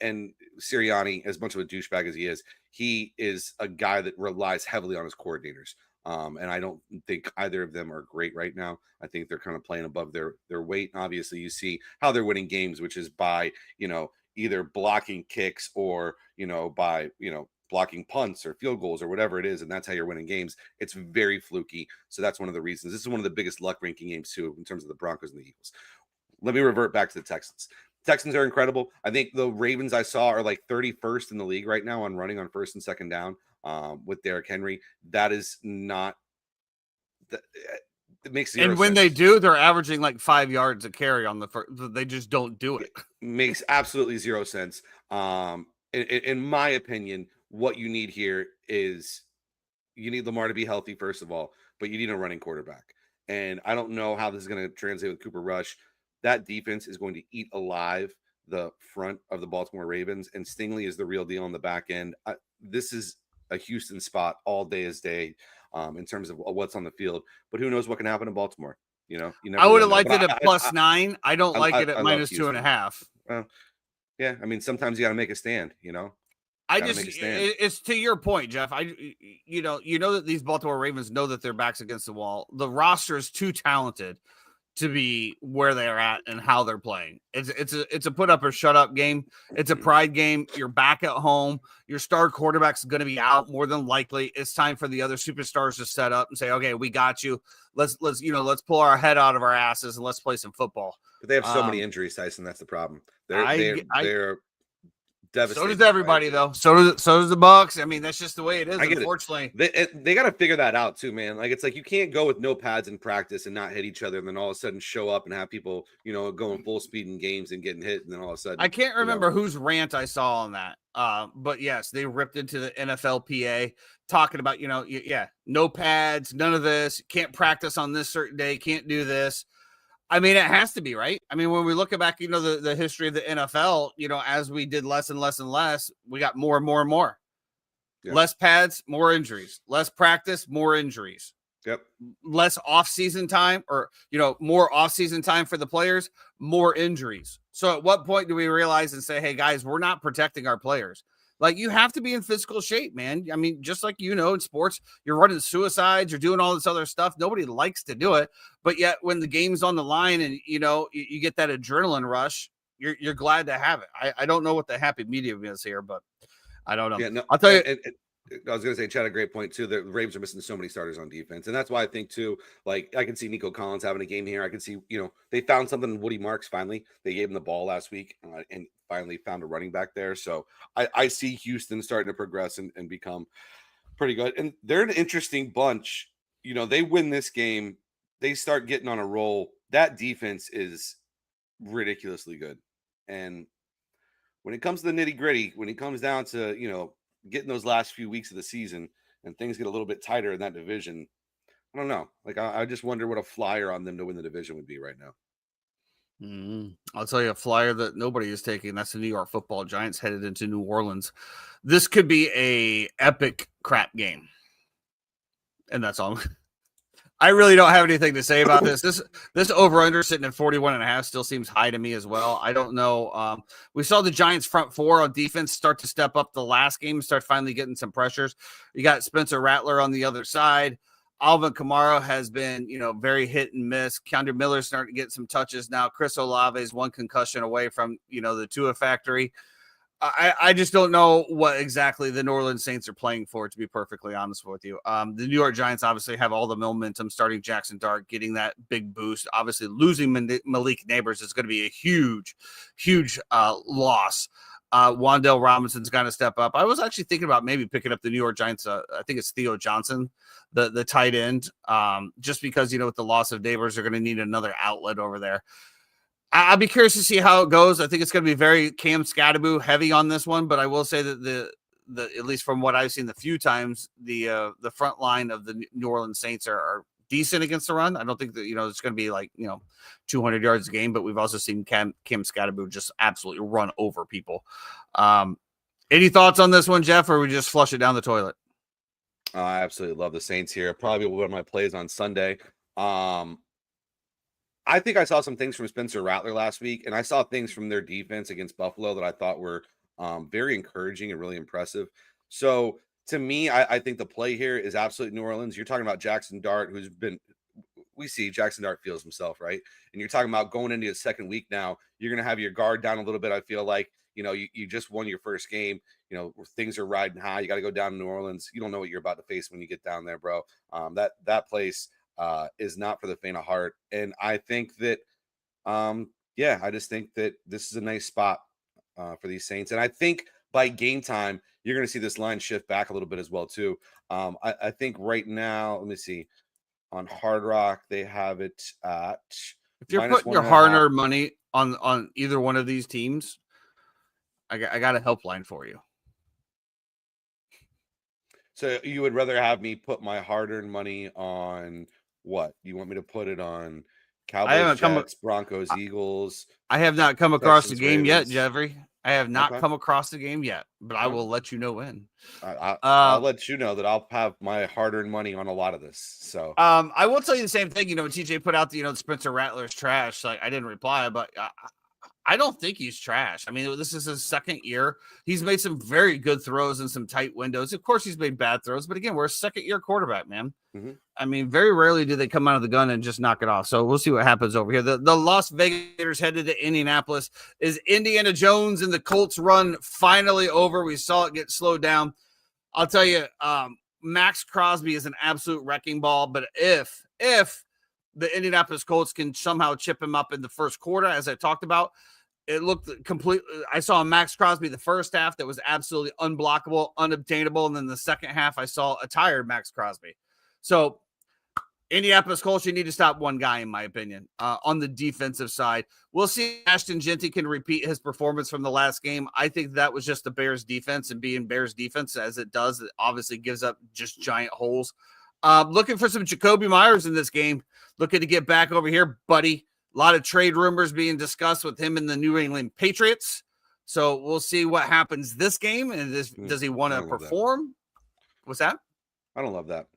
And Sirianni, as much of a douchebag as he is a guy that relies heavily on his coordinators. And I don't think either of them are great right now. I think they're kind of playing above their weight. Obviously, you see how they're winning games, which is by, either blocking kicks or, by, blocking punts or field goals or whatever it is. And that's how you're winning games. It's very fluky. So that's one of the reasons. This is one of the biggest luck ranking games, too, in terms of the Broncos and the Eagles. Let me revert back to the Texans. Texans are incredible. I think the Ravens I saw are like 31st in the league right now on running on first and second down with Derrick Henry. That is not it makes zero and when sense. They do, they're averaging like 5 yards a carry on the first. They just don't do it. Makes absolutely zero sense. In my opinion, what you need here is you need Lamar to be healthy, first of all, but you need a running quarterback. And I don't know how this is going to translate with Cooper Rush. That defense is going to eat alive the front of the Baltimore Ravens, and Stingley is the real deal on the back end. This is a Houston spot all day as day in terms of what's on the field, but who knows what can happen in Baltimore? You never I would have really liked know. it at +9. I don't like it at -2.5. Yeah, I mean, sometimes you got to make a stand. It's to your point, Jeff. You know that these Baltimore Ravens know that their back's against the wall. The roster is too talented to be where they're at and how they're playing. It's a put up or shut up game. It's a pride game. You're back at home. Your star quarterback's going to be out more than likely. It's time for the other superstars to set up and say, okay, we got you. Let's pull our head out of our asses and let's play some football. But they have so many injuries, Tyson. That's the problem. They're devastated. So does everybody, though. So does the Bucks. I mean, that's just the way it is. Unfortunately, they got to figure that out too, man. Like, it's like you can't go with no pads in practice and not hit each other, and then all of a sudden show up and have people, going full speed in games and getting hit, and then all of a sudden, I can't remember whose rant I saw on that. But yes, they ripped into the NFLPA talking about, no pads, none of this. Can't practice on this certain day. Can't do this. I mean, it has to be, right? I mean, when we look back, the history of the NFL, as we did less and less and less, we got more and more and more. Yeah. Less pads, more injuries. Less practice, more injuries. Yep. Less off-season time, or more off-season time for the players, more injuries. So at what point do we realize and say, hey guys, we're not protecting our players? Like, you have to be in physical shape, man. I mean, just like, in sports, you're running suicides, you're doing all this other stuff. Nobody likes to do it, but yet when the game's on the line and you get that adrenaline rush, you're glad to have it. I don't know what the happy medium is here, but I don't know. Yeah, no, I'll tell you. I was going to say, Chad, a great point too. The Ravens are missing so many starters on defense, and that's why I think too. Like, I can see Nico Collins having a game here. I can see, they found something in Woody Marks. Finally, they gave him the ball last week, and finally found a running back there. So I see Houston starting to progress and become pretty good. And they're an interesting bunch. They win this game, they start getting on a roll. That defense is ridiculously good, and when it comes to the nitty gritty, when it comes down to getting those last few weeks of the season and things get a little bit tighter in that division, I don't know. Like, I just wonder what a flyer on them to win the division would be right now. I'll tell you a flyer that nobody is taking. That's the New York Football Giants headed into New Orleans. This could be a epic crap game, and that's all. I really don't have anything to say about this. This over-under sitting at 41.5 still seems high to me as well. I don't know. We saw the Giants front four on defense start to step up the last game, start finally getting some pressures. You got Spencer Rattler on the other side. Alvin Kamara has been, very hit and miss. Keandre Miller's starting to get some touches now. Chris Olave is one concussion away from, the Tua factory. I just don't know what exactly the New Orleans Saints are playing for, to be perfectly honest with you. The New York Giants obviously have all the momentum, starting Jackson Dart, getting that big boost. Obviously, losing Malik Neighbors is going to be a huge, huge loss. Wan'Dale Robinson's got to step up. I was actually thinking about maybe picking up the New York Giants. I think it's Theo Johnson, the tight end, just because, with the loss of Neighbors, they're going to need another outlet over there. I'll be curious to see how it goes. I think it's going to be very Cam Scatterboo heavy on this one, but I will say that the at least from what I've seen the few times, the front line of the New Orleans Saints are decent against the run. I don't think that it's going to be like 200 yards a game, but we've also seen Cam Scatterboo just absolutely run over people. Any thoughts on this one, Jeff, or we just flush it down the toilet? I absolutely love the Saints here. Probably one of my plays on Sunday. I think I saw some things from Spencer Rattler last week, and I saw things from their defense against Buffalo that I thought were very encouraging and really impressive. So to me, I think the play here is absolutely New Orleans. You're talking about Jackson Dart, we see Jackson Dart feels himself, right? And you're talking about going into his second week now. You're going to have your guard down a little bit. I feel like, you just won your first game. Things are riding high. You got to go down to New Orleans. You don't know what you're about to face when you get down there, bro. That place is not for the faint of heart. And I think that, I just think that this is a nice spot for these Saints. And I think by game time, you're going to see this line shift back a little bit as well, too. I think right now, let me see. On Hard Rock, they have it at. If you're putting your hard-earned money on either one of these teams, I got a helpline for you. So you would rather have me put my hard-earned money on what? You want me to put it on Cowboys, Jets, Broncos, Eagles? I have not come across the game yet, Jeffrey. I have not come across the game yet, but I will let you know when. I'll let you know that I'll have my hard-earned money on a lot of this. So I will tell you the same thing. When TJ put out the Spencer Rattler's trash, like I didn't reply, but I don't think he's trash. I mean, this is his second year. He's made some very good throws in some tight windows. Of course, he's made bad throws, but again, we're a second-year quarterback, man. Mm-hmm. I mean, very rarely do they come out of the gun and just knock it off. So we'll see what happens over here. The Las Vegas Raiders headed to Indianapolis. Is Indiana Jones and the Colts run finally over? We saw it get slowed down. I'll tell you, Max Crosby is an absolute wrecking ball, but if the Indianapolis Colts can somehow chip him up in the first quarter, as I talked about, it looked completely. I saw Max Crosby the first half that was absolutely unblockable, unobtainable. And then the second half, I saw a tired Max Crosby. So Indianapolis Colts, you need to stop one guy, in my opinion, on the defensive side. We'll see if Ashton Jeanty can repeat his performance from the last game. I think that was just the Bears defense, and being Bears defense as it does, it obviously gives up just giant holes. Looking for some Jacoby Myers in this game. Looking to get back over here, buddy. A lot of trade rumors being discussed with him and the New England Patriots. So we'll see what happens this game. And does he want to perform? What's that? I don't love that.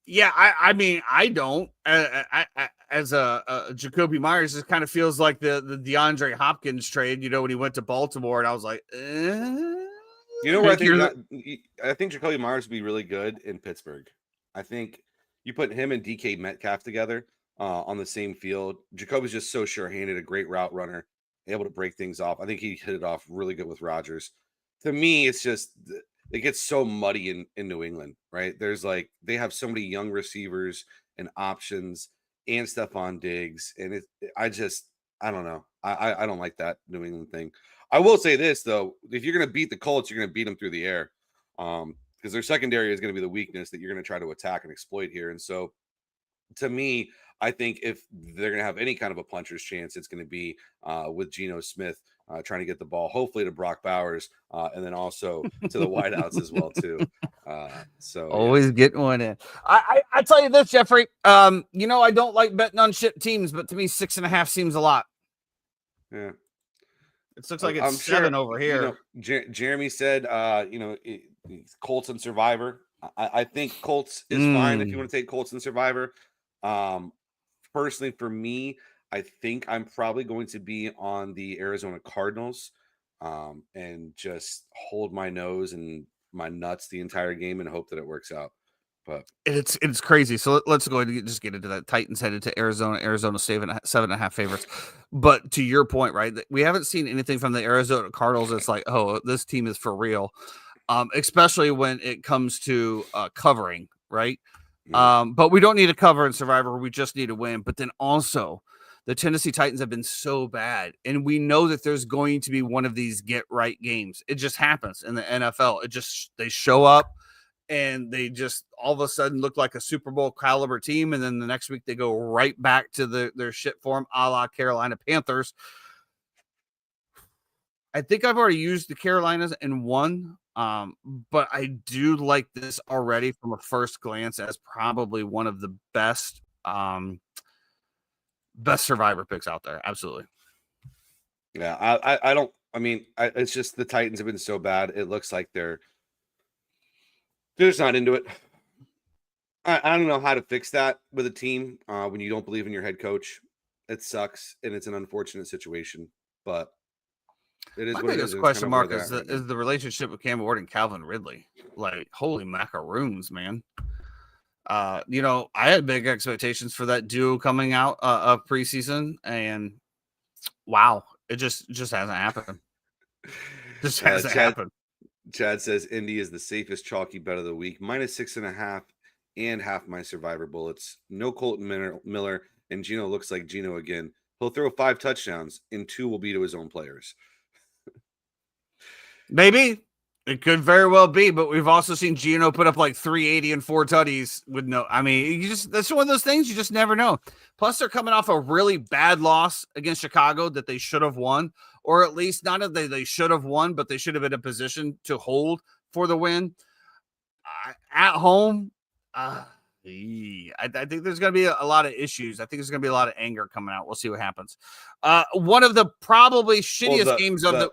Yeah, I mean, I don't. As a Jacoby Myers, it kind of feels like the DeAndre Hopkins trade. You know, when he went to Baltimore, and I was like, You know where I I think Jacoby Myers would be really good in Pittsburgh. I think you put him and DK Metcalf together on the same field. Jacoby's just so sure-handed, a great route runner, able to break things off. I think he hit it off really good with Rodgers. To me, it's just it gets so muddy in New England, right? There's like they have so many young receivers and options and Stephon Diggs, and I don't know. I don't like that New England thing. I will say this though: if you're going to beat the Colts, you're going to beat them through the air, because their secondary is going to be the weakness that you're going to try to attack and exploit here. And so, to me, I think if they're going to have any kind of a puncher's chance, it's going to be with Geno Smith trying to get the ball, hopefully to Brock Bowers, and then also to the wideouts as well too. So always getting one in. I tell you this, Jeffrey. You know, I don't like betting on shit teams, but to me, 6.5 seems a lot. Yeah. It looks like it's 7 over here. You know, Jeremy said, Colts and Survivor. I think Colts is fine if you want to take Colts and Survivor. Personally, for me, I think I'm probably going to be on the Arizona Cardinals and just hold my nose and my nuts the entire game and hope that it works out. But it's crazy. So let's go ahead and just get into that. Titans headed to Arizona. Arizona 7.5 favorites. But to your point, right? We haven't seen anything from the Arizona Cardinals that's like, oh, this team is for real. Especially when it comes to covering, right? But we don't need a cover in Survivor. We just need a win. But then also, the Tennessee Titans have been so bad, and we know that there's going to be one of these get right games. It just happens in the NFL. They show up. And they just all of a sudden look like a Super Bowl caliber team. And then the next week they go right back to their shit form, a la Carolina Panthers. I think I've already used the Carolinas and won. But I do like this already from a first glance as probably one of the best Survivor picks out there. Absolutely. Yeah, it's just the Titans have been so bad. It looks like they're just not into it. I don't know how to fix that with a team when you don't believe in your head coach. It sucks, and it's an unfortunate situation. But it is My what it is. biggest question mark is the relationship with Cam Ward and Calvin Ridley. Like, holy macaroons, man. You know, I had big expectations for that duo coming out of preseason, and wow, it just hasn't happened. Just hasn't happened. Chad says Indy is the safest chalky bet of the week. -6.5 and half my Survivor bullets. No Colton Miller, and Geno looks like Geno again. He'll throw 5 touchdowns, and 2 will be to his own players. Maybe. It could very well be, but we've also seen Geno put up like 380 and 4 tutties with no. I mean, that's one of those things you just never know. Plus, they're coming off a really bad loss against Chicago that they should have won, or at least not that they should have won, but they should have been in a position to hold for the win at home. I think there's going to be a lot of issues. I think there's going to be a lot of anger coming out. We'll see what happens. One of the probably shittiest games of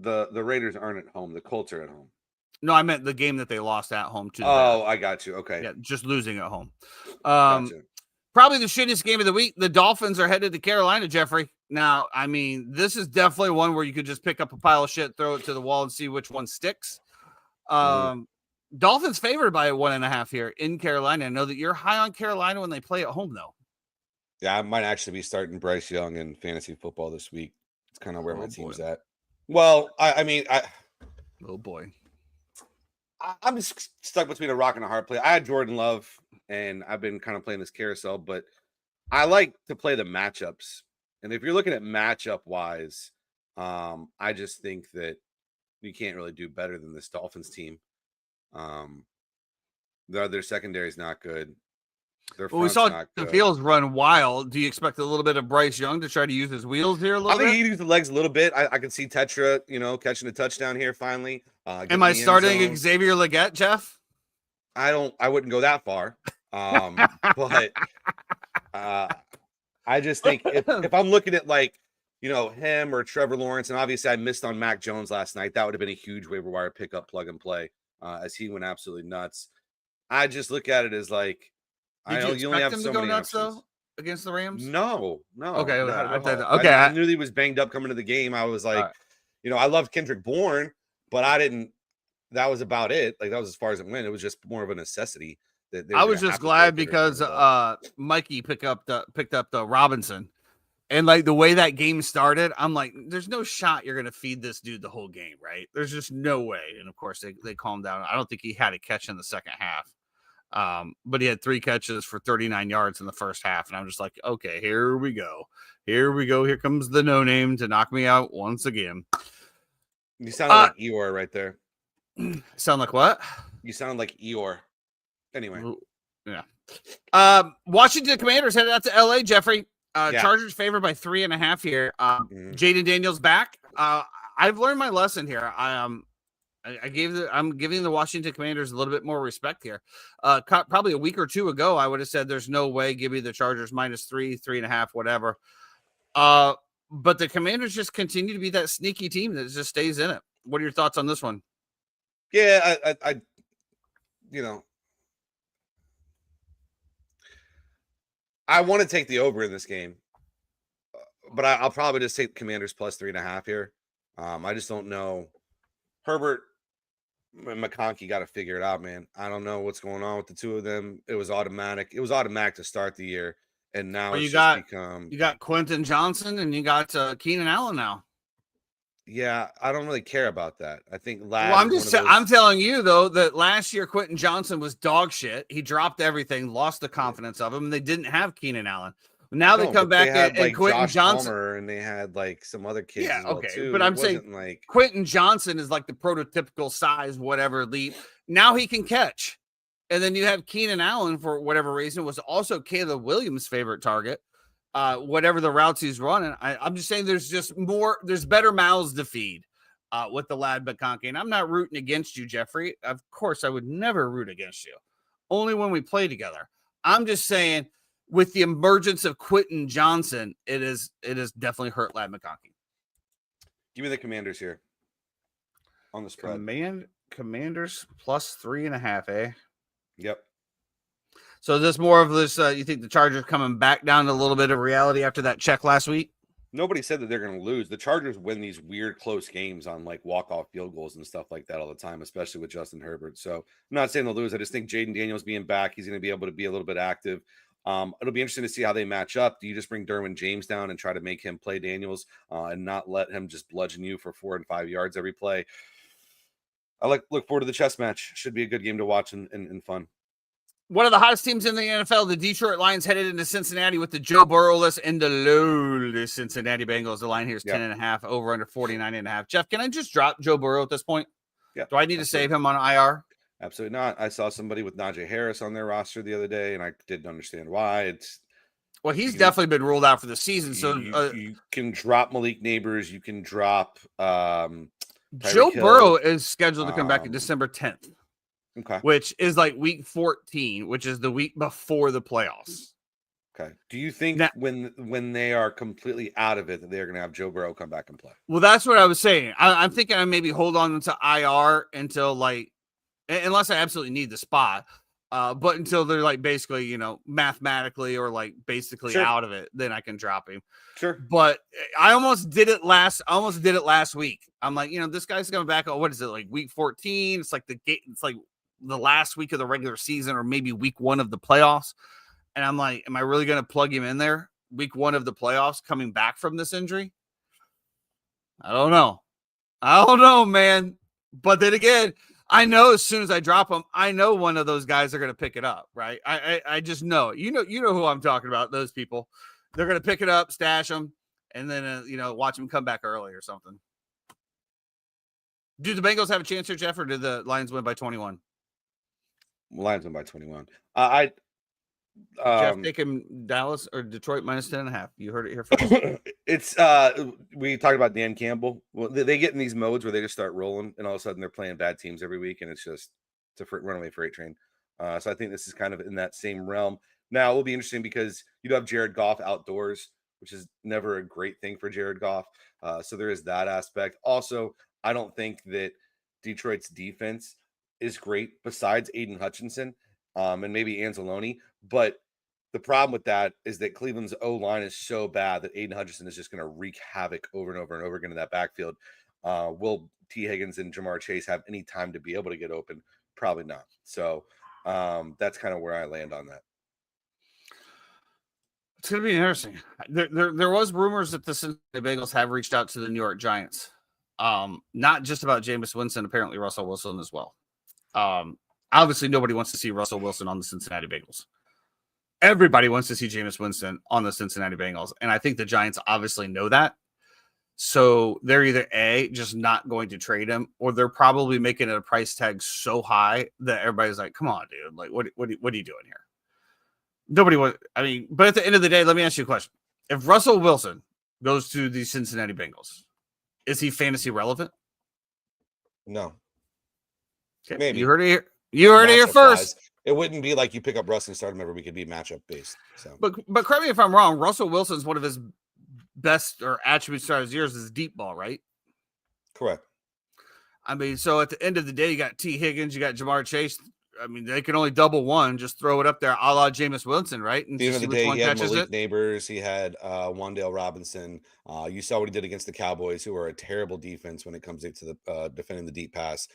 the Raiders aren't at home. The Colts are at home. No, I meant the game that they lost at home too. Oh, I got you. Okay. Yeah, just losing at home. Gotcha. Probably the shittiest game of the week. The Dolphins are headed to Carolina, Jeffrey. Now, I mean, this is definitely one where you could just pick up a pile of shit, throw it to the wall, and see which one sticks. Dolphins favored by 1.5 here in Carolina. I know that you're high on Carolina when they play at home, though. Yeah, I might actually be starting Bryce Young in fantasy football this week. It's kind of where my team's at. Well, oh boy, I'm just stuck between a rock and a hard place. I had Jordan Love, and I've been kind of playing this carousel, but I like to play the matchups. And if you're looking at matchup wise, I just think that you can't really do better than this Dolphins team. Their secondary is not good. Well, we saw the Fields run wild. Do you expect a little bit of Bryce Young to try to use his wheels here a little bit? I think he used the legs a little bit. I can see Tetra, catching a touchdown here finally. Am I starting Xavier Legette, Jeff? I wouldn't go that far. But I just think if I'm looking at him or Trevor Lawrence, and obviously I missed on Mac Jones last night, that would have been a huge waiver wire pickup, plug and play, as he went absolutely nuts. I just look at it as like, Did you You only expect have him so to go many nuts options. though against the Rams? No, Okay, not I at thought, all. okay. I knew he was banged up coming to the game. I was like, I loved Kendrick Bourne, but I didn't. That was about it. Like that was as far as it went. It was just more of a necessity that they were I was gonna just have to throw glad Kendrick Bourne because the ball. Mikey picked up the Robinson. And like the way that game started, I'm like, there's no shot you're gonna feed this dude the whole game, right? There's just no way. And of course, they calmed down. I don't think he had a catch in the second half, but he had 3 catches for 39 yards in the first half, and I'm just like, okay, here we go, here we go. Here comes the no name to knock me out once again. You sounded like Eeyore right there. Sound like what? You sound like Eeyore. Anyway, yeah. Washington Commanders headed out to LA. Jeffrey. Yeah. Chargers favored by 3.5 here. Jaden Daniels back. I've learned my lesson here. I'm giving the Washington Commanders a little bit more respect here. Probably a week or two ago, I would have said there's no way. Give me the Chargers -3, 3.5, whatever. But the Commanders just continue to be that sneaky team that just stays in it. What are your thoughts on this one? Yeah, I want to take the over in this game, but I'll probably just take Commanders +3.5 here. I just don't know. Herbert and McConkey got to figure it out, man. I don't know what's going on with the two of them. It was automatic. It was automatic to start the year, and now well, it's just become. You got Quentin Johnson and you got Keenan Allen now. Yeah, I don't really care about that. I think Well, I'm telling you though that last year Quentin Johnson was dog shit. He dropped everything, lost the confidence of him, and they didn't have Keenan Allen. Now they come back and Quentin Josh Johnson, Palmer, and they had like some other kids. Yeah, okay, too. But I'm saying like Quentin Johnson is like the prototypical size, whatever leap. Now he can catch, and then you have Keenan Allen for whatever reason was also Caleb Williams' favorite target. Whatever the routes he's running, I'm just saying there's better mouths to feed with the lad McConkey. And I'm not rooting against you, Jeffrey. Of course, I would never root against you. Only when we play together. I'm just saying with the emergence of Quentin Johnson, it is definitely hurt lad McConkey. Give me the Commanders here on the spread. Commanders +3.5, eh? Yep. So is this more of this, you think the Chargers coming back down to a little bit of reality after that check last week? Nobody said that they're going to lose. The Chargers win these weird close games on like walk-off field goals and stuff like that all the time, especially with Justin Herbert. So I'm not saying they'll lose. I just think Jaden Daniels being back, he's going to be able to be a little bit active. It'll be interesting to see how they match up. Do you just bring Derwin James down and try to make him play Daniels and not let him just bludgeon you for 4 and 5 yards every play? I look forward to the chess match. Should be a good game to watch and fun. One of the hottest teams in the NFL, the Detroit Lions, headed into Cincinnati with the Joe Burrow-less and the low-less Cincinnati Bengals. The line here is 10.5, over under 49.5. Jeff, can I just drop Joe Burrow at this point? Yeah. Do I need to save him on IR? Absolutely not. I saw somebody with Najee Harris on their roster the other day, and I didn't understand why. Well, he's definitely been ruled out for the season. So you can drop Malik Neighbors. You can drop Joe Burrow is scheduled to come back on December 10th. Okay. Which is like week 14, which is the week before the playoffs. Okay. Do you think when they are completely out of it that they're going to have Joe Burrow come back and play? Well, that's what I was saying. I'm thinking I maybe hold on to IR until like, unless I absolutely need the spot, but until they're like basically, mathematically or like basically out of it, then I can drop him. Sure. But I almost did it last week. I'm like, this guy's coming back. What is it, like week 14? It's like the last week of the regular season or maybe week 1 of the playoffs. And I'm like, am I really going to plug him in there week 1 of the playoffs coming back from this injury? I don't know, man. But then again, I know as soon as I drop him, I know one of those guys are going to pick it up, right? I just know. You know who I'm talking about, those people. They're going to pick it up, stash them, and then, watch them come back early or something. Do the Bengals have a chance here, Jeff, or did the Lions win by 21? Lions win by 21. Jeff taking Dallas or Detroit -10.5. You heard it here first. It's we talked about Dan Campbell. Well, they get in these modes where they just start rolling, and all of a sudden they're playing bad teams every week, and it's a runaway freight train. So I think this is kind of in that same realm. Now it will be interesting because you do have Jared Goff outdoors, which is never a great thing for Jared Goff. So there is that aspect. Also, I don't think that Detroit's defense is great besides Aiden Hutchinson and maybe Anzalone. But the problem with that is that Cleveland's O-line is so bad that Aiden Hutchinson is just going to wreak havoc over and over and over again in that backfield. Will T. Higgins and Jamar Chase have any time to be able to get open? Probably not. So that's kind of where I land on that. It's going to be interesting. There was rumors that the Cincinnati Bengals have reached out to the New York Giants. Not just about Jameis Winston, apparently Russell Wilson as well. Obviously, nobody wants to see Russell Wilson on the Cincinnati Bengals. Everybody wants to see Jameis Winston on the Cincinnati Bengals. And I think the Giants obviously know that. So they're either A, just not going to trade him, or they're probably making it a price tag so high that everybody's like, come on, dude. Like, what are you doing here? Nobody wants, but at the end of the day, let me ask you a question. If Russell Wilson goes to the Cincinnati Bengals, is he fantasy relevant? No. Okay. Maybe. You heard it here. You heard it here first. It wouldn't be like you pick up Russ and start him every week. It'd be matchup based. So, but correct me if I'm wrong. Russell Wilson's one of his best or attributes throughout his years is deep ball, right? Correct. So at the end of the day, you got T. Higgins, you got Jamar Chase. They can only double one, just throw it up there, a la Jameis Winston, right? And at the end of the day, he had Malik Neighbors, he had Wan'Dale Robinson. You saw what he did against the Cowboys, who are a terrible defense when it comes to the defending the deep pass.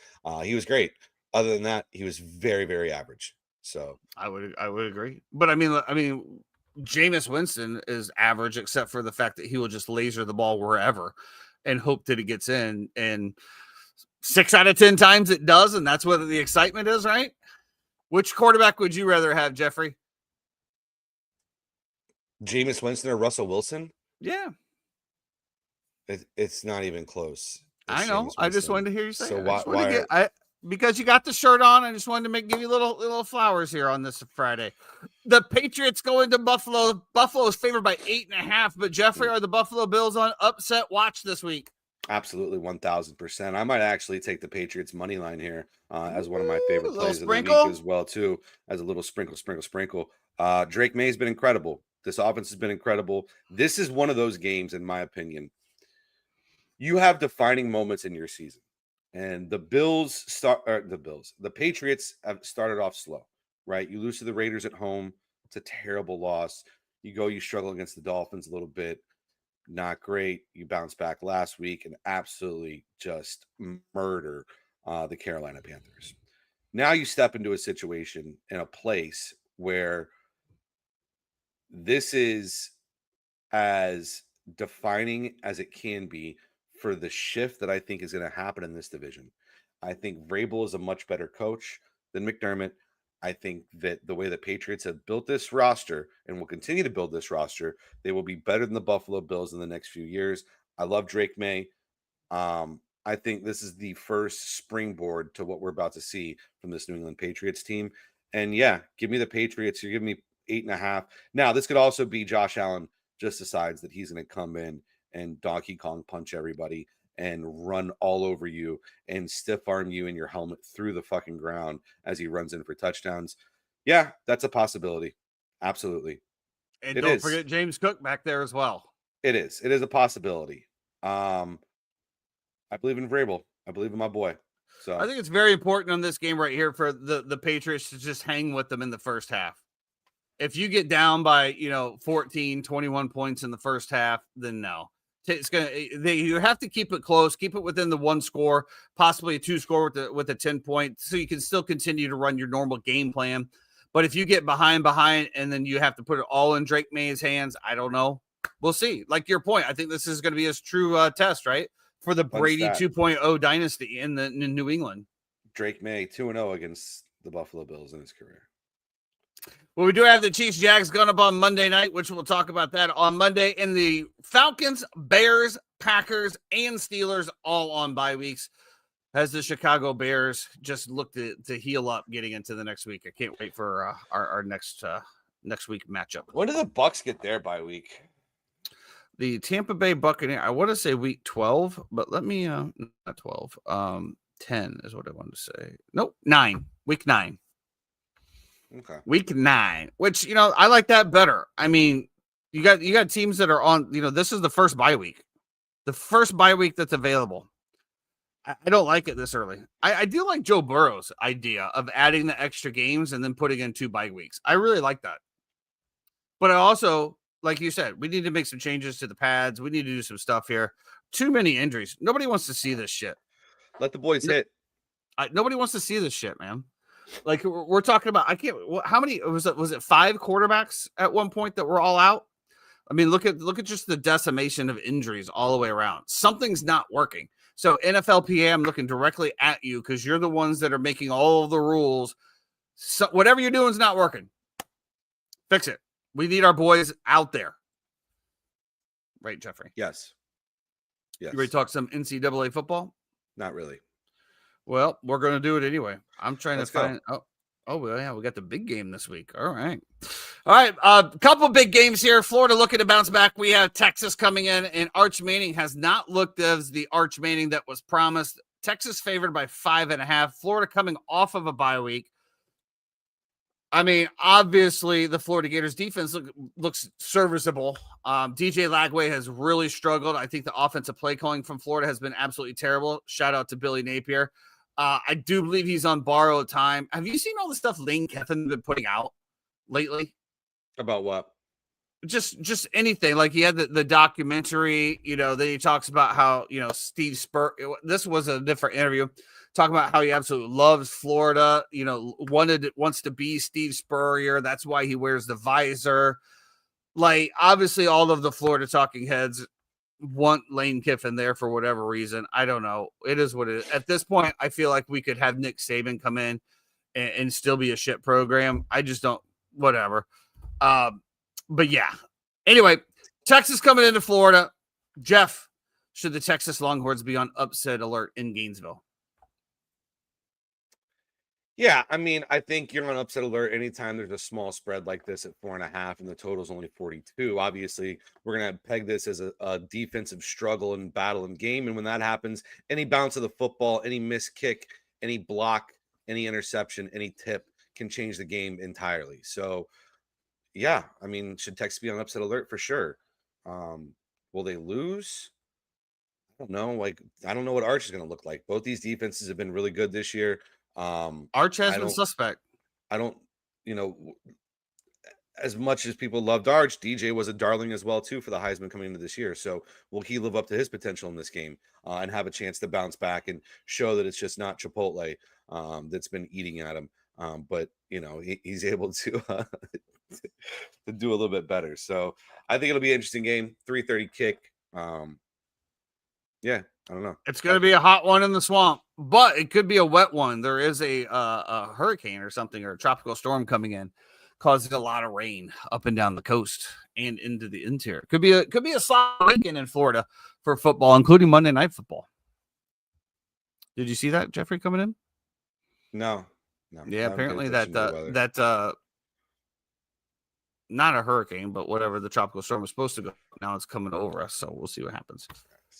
He was great. Other than that, he was very, very average. So I would agree. But Jameis Winston is average, except for the fact that he will just laser the ball wherever and hope that it gets in. And 6 out of 10 times it does, and that's what the excitement is, right? Which quarterback would you rather have, Jeffrey? Jameis Winston or Russell Wilson? Yeah. It's not even close. I know. I just wanted to hear you say so it. Because you got the shirt on, I just wanted to give you little flowers here on this Friday. The Patriots go into Buffalo. Buffalo is favored by 8.5, but Jeffrey, are the Buffalo Bills on upset watch this week? Absolutely, 1,000%. I might actually take the Patriots money line here as one of my favorite plays of the week as well, too, as a little sprinkle. Drake May has been incredible. This offense has been incredible. This is one of those games, in my opinion. You have defining moments in your season. And the Patriots have started off slow, right? You lose to the Raiders at home. It's a terrible loss. You struggle against the Dolphins a little bit. Not great. You bounce back last week and absolutely just murder the Carolina Panthers. Now you step into a situation in a place where this is as defining as it can be for the shift that I think is going to happen in this division. I think Vrabel is a much better coach than McDermott. I think that the way the Patriots have built this roster and will continue to build this roster, they will be better than the Buffalo Bills in the next few years. I love Drake May. I think this is the first springboard to what we're about to see from this New England Patriots team. And yeah, give me the Patriots. You're giving me 8.5. Now, this could also be Josh Allen just decides that he's going to come in and Donkey Kong punch everybody and run all over you and stiff arm you in your helmet through the fucking ground as he runs in for touchdowns. Yeah, that's a possibility. Absolutely. And don't forget James Cook back there as well. It is. It is a possibility. I believe in Vrabel. I believe in my boy. So I think it's very important on this game right here for the Patriots to just hang with them in the first half. If you get down by, 14, 21 points in the first half, then no. You have to keep it close, keep it within the 1 score, possibly a 2 score with a 10 point, so you can still continue to run your normal game plan. But if you get behind, and then you have to put it all in Drake May's hands, I don't know. We'll see. Like your point, I think this is going to be his true test, right? For the Brady 2.0 dynasty in New England. Drake May 2-0 against the Buffalo Bills in his career. Well, we do have the Chiefs-Jags going up on Monday night, which we'll talk about that on Monday. And the Falcons, Bears, Packers, and Steelers all on bye weeks as the Chicago Bears just look to heal up getting into the next week. I can't wait for our next week matchup. When do the Bucs get their bye week? The Tampa Bay Buccaneers, I want to say week 12, but let me, not 12, 10 is what I wanted to say. Nope, 9, week 9. Okay. Week 9, which, I like that better. I mean, you got teams that are on, this is the first bye week. The first bye week that's available. I don't like it this early. I do like Joe Burrow's idea of adding the extra games and then putting in 2 bye weeks. I really like that. But I also, like you said, we need to make some changes to the pads. We need to do some stuff here. Too many injuries. Nobody wants to see this shit. Let the boys hit. Nobody wants to see this shit, man. Like we're talking about, I can't. How many was it? Was it 5 quarterbacks at one point that were all out? I mean, look at just the decimation of injuries all the way around. Something's not working. So NFLPA, I'm looking directly at you because you're the ones that are making all of the rules. So whatever you're doing is not working. Fix it. We need our boys out there. Right, Jeffrey? Yes. You ready to talk some NCAA football? Not really. Well, we're going to do it anyway. I'm trying Let's to find. go. Oh, yeah, we got the big game this week. All right. A couple big games here. Florida looking to bounce back. We have Texas coming in, and Arch Manning has not looked as the Arch Manning that was promised. Texas favored by 5.5. Florida coming off of a bye week. I mean, obviously, the Florida Gators defense looks serviceable. DJ Lagway has really struggled. I think the offensive play calling from Florida has been absolutely terrible. Shout out to Billy Napier. I do believe he's on borrowed time. Have you seen all the stuff Lane Kiffin been putting out lately? About what? Just anything. Like he had the documentary, then he talks about how, Steve Spurrier, this was a different interview, talking about how he absolutely loves Florida, wants to be Steve Spurrier. That's why he wears the visor. Like, obviously, all of the Florida talking heads want Lane Kiffin there for whatever reason. I don't know. It is what it is. At this point, I feel like we could have Nick Saban come in and still be a shit program. I just don't, whatever. But yeah. Anyway, Texas coming into Florida. Jeff, should the Texas Longhorns be on upset alert in Gainesville? Yeah, I mean, I think you're on upset alert anytime there's a small spread like this at 4.5 and the total's only 42. Obviously, we're going to peg this as a defensive struggle and battle and game. And when that happens, any bounce of the football, any missed kick, any block, any interception, any tip can change the game entirely. So, yeah, I mean, should Texas be on upset alert? For sure. Will they lose? I don't know. I don't know what Arch is going to look like. Both these defenses have been really good this year. Arch has been suspect. I don't, as much as people loved Arch, DJ was a darling as well too for the Heisman coming into this year. So will he live up to his potential in this game and have a chance to bounce back and show that it's just not Chipotle that's been eating at him, but he's able to to do a little bit better. So I think it'll be an interesting game. 3:30 kick. Yeah, I don't know. It's going to be a hot one in the swamp, but it could be a wet one. There is a hurricane or something or a tropical storm coming in, causing a lot of rain up and down the coast and into the interior. Could be a solid weekend in Florida for football, including Monday Night Football. Did you see that, Jeffrey, coming in? No. Yeah, apparently that not a hurricane, but whatever the tropical storm was supposed to go. Now it's coming over us, so we'll see what happens.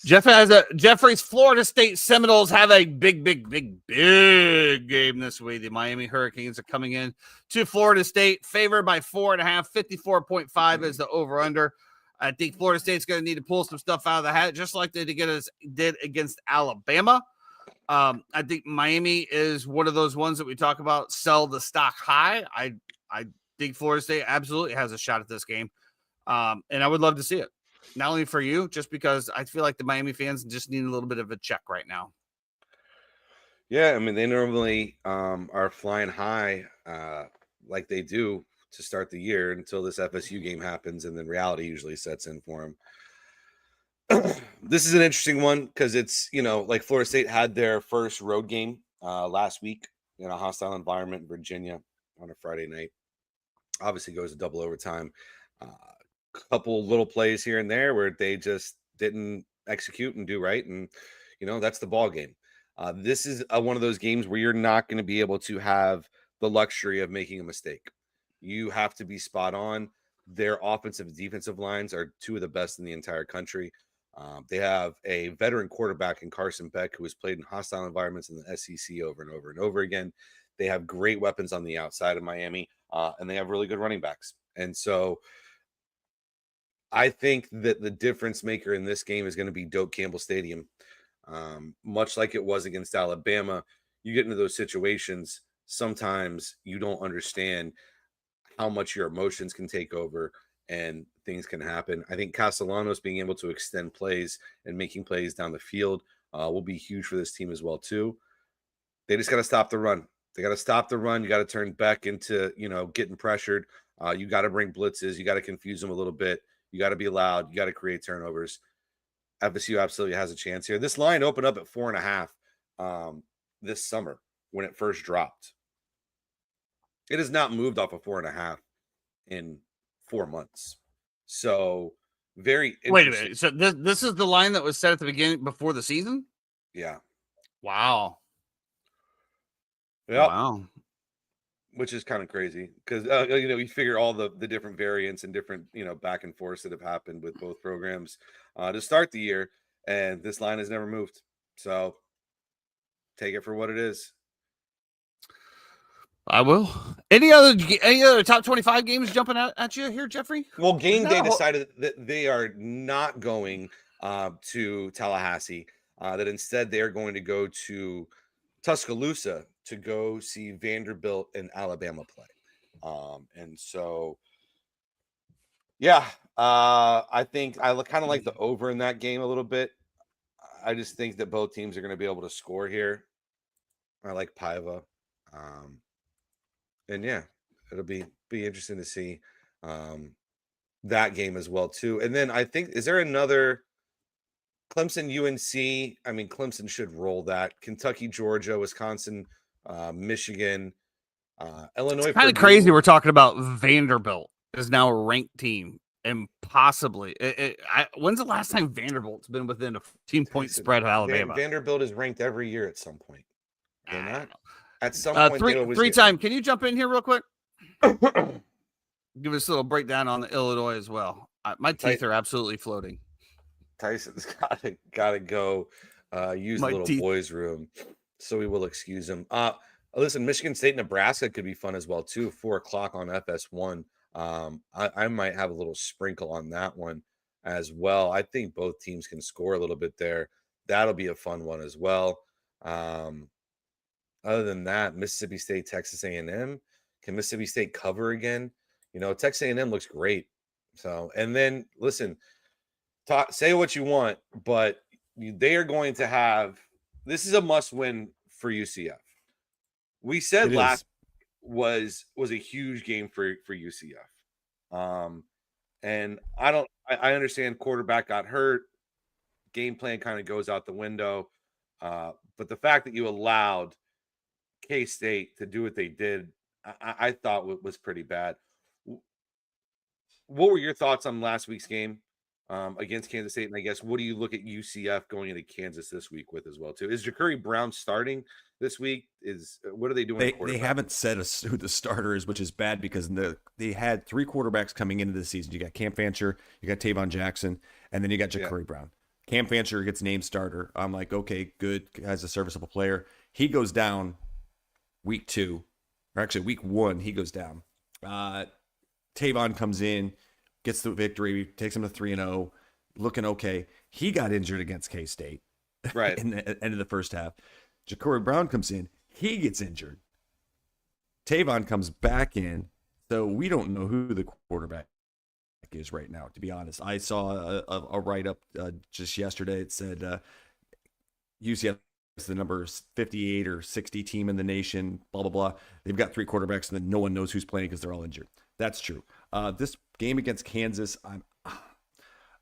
Jeffrey's Florida State Seminoles have a big game this week. The Miami Hurricanes are coming in to Florida State, favored by 4.5. 54.5 is the over/under. I think Florida State's going to need to pull some stuff out of the hat, just like they did against Alabama. I think Miami is one of those ones that we talk about, sell the stock high. I think Florida State absolutely has a shot at this game, and I would love to see it. Not only for you, just because I feel like the Miami fans just need a little bit of a check right now. Yeah, I mean, they normally are flying high like they do to start the year until this FSU game happens, and then reality usually sets in for them. This is an interesting one because it's, like Florida State had their first road game last week in a hostile environment in Virginia on a Friday night. Obviously goes to double overtime. Couple little plays here and there where they just didn't execute and do right, and that's the ball game. This is one of those games where you're not going to be able to have the luxury of making a mistake. You have to be spot on. Their offensive and defensive lines are two of the best in the entire country. They have a veteran quarterback in Carson Beck who has played in hostile environments in the SEC over and over and over again. They have great weapons on the outside of Miami, and they have really good running backs. And so I think that the difference maker in this game is going to be Doak Campbell Stadium. Much like it was against Alabama, you get into those situations. Sometimes you don't understand how much your emotions can take over and things can happen. I think Castellanos being able to extend plays and making plays down the field will be huge for this team as well too. They just got to stop the run. They got to stop the run. You got to turn Beck into, getting pressured. You got to bring blitzes. You got to confuse them a little bit. You got to be loud. You got to create turnovers. FSU absolutely has a chance here. This line opened up at 4.5 this summer when it first dropped. It has not moved off of 4.5 in 4 months. So very Wait a minute. So this is the line that was set at the beginning before the season? Yeah. Wow. Yep. Wow. Which is kind of crazy because, you figure all the different variants and different, back and forths that have happened with both programs to start the year. And this line has never moved. So take it for what it is. I will. Any other top 25 games jumping out at you here, Jeffrey? Well, Game Day decided that they are not going to Tallahassee, that instead they are going to go to Tuscaloosa to go see Vanderbilt and Alabama play. And so, yeah, I think I kind of like the over in that game a little bit. I just think that both teams are going to be able to score here. I like Paiva. And yeah, it'll be interesting to see that game as well too. And then I think, is there another Clemson UNC? I mean, Clemson should roll that. Kentucky, Georgia, Wisconsin, Michigan, Illinois. Kind of crazy. We're talking about Vanderbilt is now a ranked team, and possibly. When's the last time Vanderbilt's been within a 14-point spread of Alabama? Vanderbilt is ranked every year at some point. They're not. At some point, three-time. Can you jump in here real quick? Give us a little breakdown on the Illinois as well. My teeth are absolutely floating. Tyson's gotta go use the little boys' room, so we will excuse him. Listen, Michigan State, Nebraska could be fun as well too. 4:00 on FS1. I might have a little sprinkle on that one as well. I think both teams can score a little bit there. That'll be a fun one as well. Other than that, Mississippi State, Texas A&M. Can Mississippi State cover again? Texas A&M looks great. So, and then listen, say what you want, but they are going to have. This is a must-win for UCF. We said last was a huge game for UCF. And I understand quarterback got hurt. Game plan kind of goes out the window. But the fact that you allowed K-State to do what they did, I thought was pretty bad. What were your thoughts on last week's game against Kansas State? And I guess, what do you look at UCF going into Kansas this week with as well too? Is Ja'Cory Brown starting this week? What are they doing? They haven't said who the starter is, which is bad because they had 3 quarterbacks coming into the season. You got Cam Fancher, you got Tavon Jackson, and then you got Ja'Cory Brown. Cam Fancher gets named starter. I'm like, okay, good, guy's a serviceable player. He goes down week 2, or actually week 1. He goes down. Tavon comes in, gets the victory, takes him to 3-0, looking okay. He got injured against K-State, right, in the end of the first half. Ja'Cory Brown comes in, he gets injured. Tavon comes back in, so we don't know who the quarterback is right now, to be honest. I saw a write-up just yesterday. It said UCF is the number 58 or 60 team in the nation, blah, blah, blah. They've got 3 quarterbacks, and then no one knows who's playing because they're all injured. That's true. This game against Kansas, I'm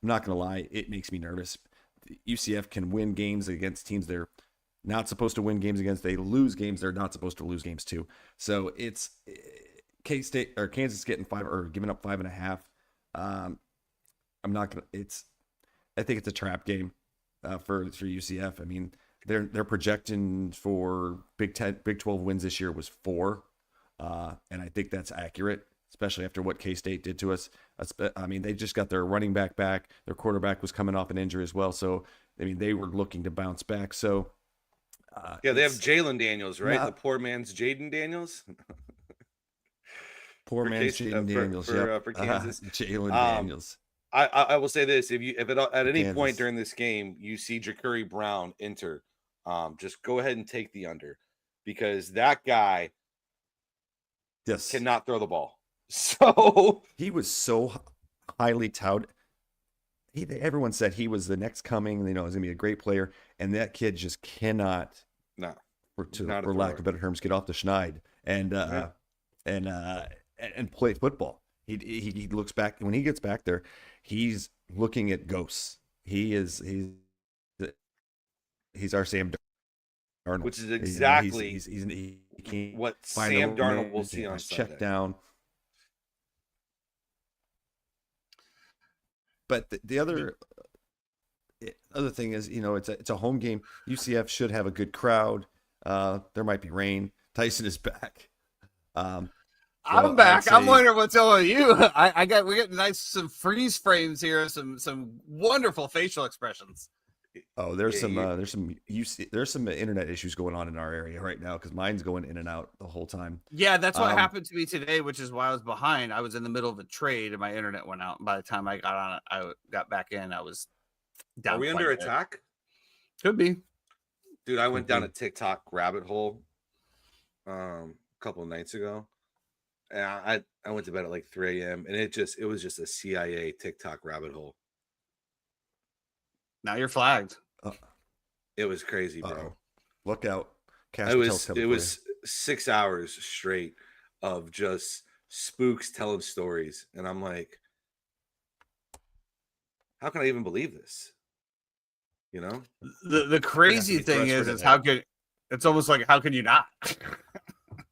not going to lie, it makes me nervous. UCF can win games against teams they're not supposed to win games against. They lose games they're not supposed to lose games to. So it's K-State or Kansas getting 5 or giving up 5.5. I'm not gonna. I think it's a trap game for UCF. I mean, their projection for Big 12 wins this year was 4, and I think that's accurate, especially after what K-State did to us. I mean, they just got their running back. Their quarterback was coming off an injury as well, so I mean, they were looking to bounce back. So. They have Jalen Daniels, right? The poor man's Jaden Daniels. Poor man's Jaden Daniels, for Kansas. Jalen Daniels. I will say this: if at any point Kansas. during this game you see Ja'Cory Brown enter, just go ahead and take the under, because that guy Yes. cannot throw the ball. So He was so highly touted. Everyone said he was the next coming. You know, he's gonna be a great player, and that kid just cannot, no, for not a lack thrower. of better terms, get off the schneid and play football. He looks back when he gets back there. He's looking at ghosts. He's our Sam Darnold, Which is You know, exactly he can't what find Sam a Darnold will man, see on check Sunday. down. But the other thing is, you know, it's a home game. UCF should have a good crowd. There might be rain. Tyson is back. I'm I'd back. I'm say- wondering what's up with you. We got some freeze frames here, some wonderful facial expressions. Oh, there's Yeah, there's some internet issues going on in our area right now because mine's going in and out the whole time. Yeah, that's what Um, happened to me today, which is why I was behind. I was in the middle of a trade and my internet went out. And by the time I got on it, I got back in. I was down. Are we quite under a bit. attack? Could be. Dude, I went down a Mhm. TikTok rabbit hole a couple of nights ago. And I went to bed at like 3 a.m. and it was just a CIA TikTok rabbit hole. Now you're flagged. It was crazy, bro. Uh-oh. Look out. Cash It was Patel's coming it for was 6 hours straight of just spooks telling stories. And I'm like, how can I even believe this? You know? The crazy be thing frustrated is now. how could it's almost like how can you not?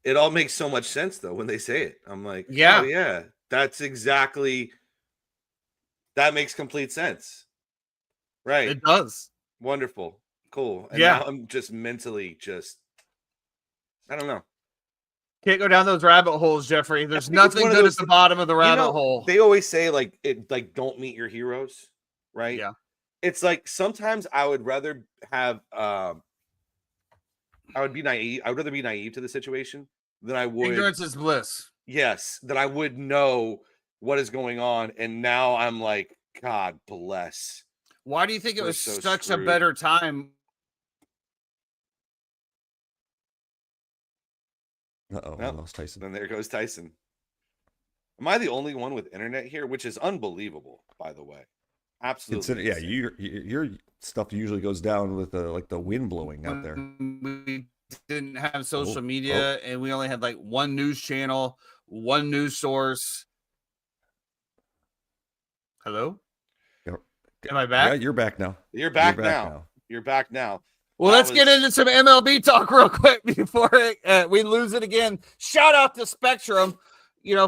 It all makes so much sense though when they say it. I'm like, Yeah. oh, yeah, that makes complete sense. Right. It does. Wonderful. Cool. And Yeah. now I'm just mentally I don't know. Can't go down those rabbit holes, Jeffrey. There's think it's nothing one of good those at the bottom of the rabbit hole. They always say like don't meet your heroes, right? Yeah. It's like sometimes I would rather have I would be naive. I would rather be naive to the situation than I would Ignorance is bliss. yes, that I would know what is going on. And now I'm like, God bless. Why do you think it We're was so such a screwed. better time? Uh-oh, I Nope. lost Tyson. Then there goes Tyson. Am I the only one with internet here? Which is unbelievable, by the way. Absolutely. Yeah, insane. your stuff usually goes down with the wind blowing out there. We didn't have social Oh, media and we only had like one news channel, one news source. Hello? Am I Yeah, back? you're back now. You're back now. You're back now. Well, That let's get was- into some MLB talk real quick before we lose it again. Shout out to Spectrum,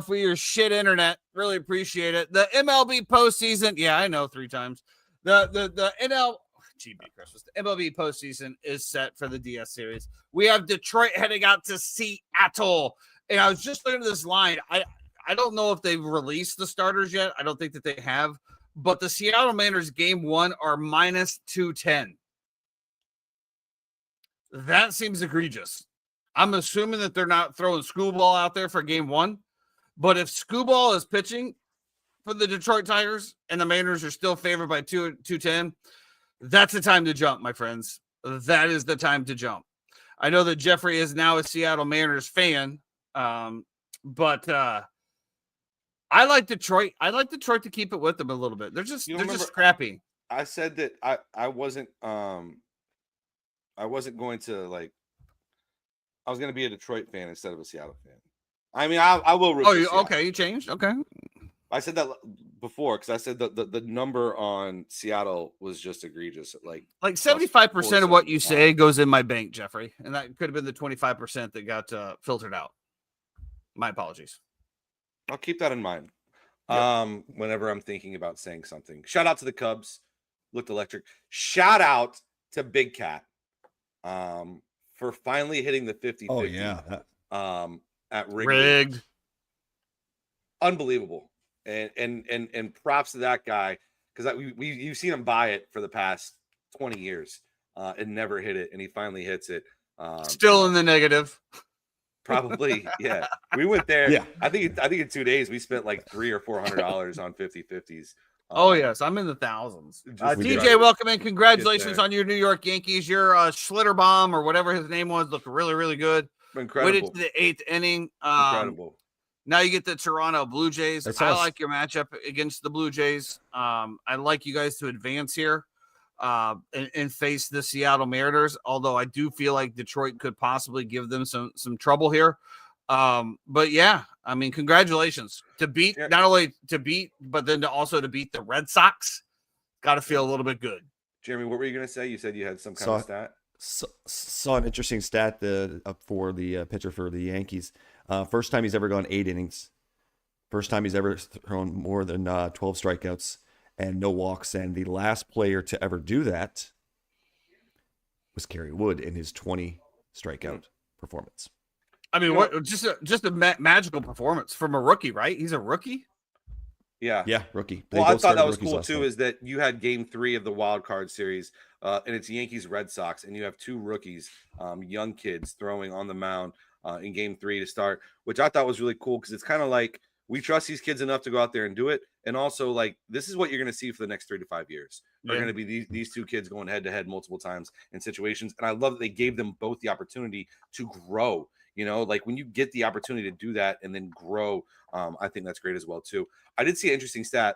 for your shit internet. Really appreciate it. The MLB postseason, yeah, I know 3 times. The MLB postseason is set for the DS series. We have Detroit heading out to Seattle, and I was just looking at this line. I don't know if they've released the starters yet. I don't think that they have, but the Seattle Mariners game 1 are minus 210. That seems egregious. I'm assuming that they're not throwing Screwball out there for game 1. But if Screwball is pitching for the Detroit Tigers and the Mariners are still favored by 210, that's the time to jump, my friends. That is the time to jump. I know that Jeffrey is now a Seattle Mariners fan, but I like Detroit. I like Detroit to keep it with them a little bit. They're just scrappy. I said that I wasn't going to I was going to be a Detroit fan instead of a Seattle fan. I mean, I will root for Seattle. Okay, you changed. Okay. I said that before because I said the number on Seattle was just egregious. Like 75% of what you say goes in my bank, Jeffrey, and that could have been the 25% that got filtered out. My apologies. I'll keep that in mind. Yep. Whenever I'm thinking about saying something. Shout out to the Cubs. Looked electric. Shout out to Big Cat for finally hitting the 50-50. Oh yeah. At Wrigley. Rigged. Unbelievable. And props to that guy because you've seen him buy it for the past 20 years and never hit it, and he finally hits it. Still in the negative. Probably, yeah. We went there. Yeah. I think in 2 days we spent like $300 or $400 on 50-50s. Oh yes, I'm in the thousands. Just We TJ, did. welcome in. Congratulations there. on your New York Yankees. Your Schlitterbomb or whatever his name was looked really, really good. Waited Incredible. to the 8th inning. Incredible. Now you get the Toronto Blue Jays. I saw I s- like your matchup against the Blue Jays. I like you guys to advance here and face the Seattle Mariners, although I do feel like Detroit could possibly give them some trouble here. But yeah, I mean, congratulations to beat Yeah. not only to beat, but then also to beat the Red Sox. Got to feel a little bit good. Jeremy, what were you going to say? You said you had some kind Saw- of stat. Saw an interesting stat up for the pitcher for the Yankees. First time he's ever gone 8 innings. First time he's ever thrown more than 12 strikeouts and no walks. And the last player to ever do that was Kerry Wood in his 20 strikeout performance. I mean, You what just a magical performance from a rookie, right? He's a rookie. Yeah. Yeah, rookie. They Well, I both thought that started was rookies cool last too. night. Is that you had Game 3 of the wild card series, and it's Yankees Red Sox, and you have 2 rookies, young kids throwing on the mound in Game 3 to start, which I thought was really cool because it's kind of like we trust these kids enough to go out there and do it, and also like this is what you're going to see for the next 3 to 5 years. Are going to be these 2 kids going head to head multiple times in situations, and I love that they gave them both the opportunity to grow. You know, like when you get the opportunity to do that and then grow, I think that's great as well too. I did see an interesting stat.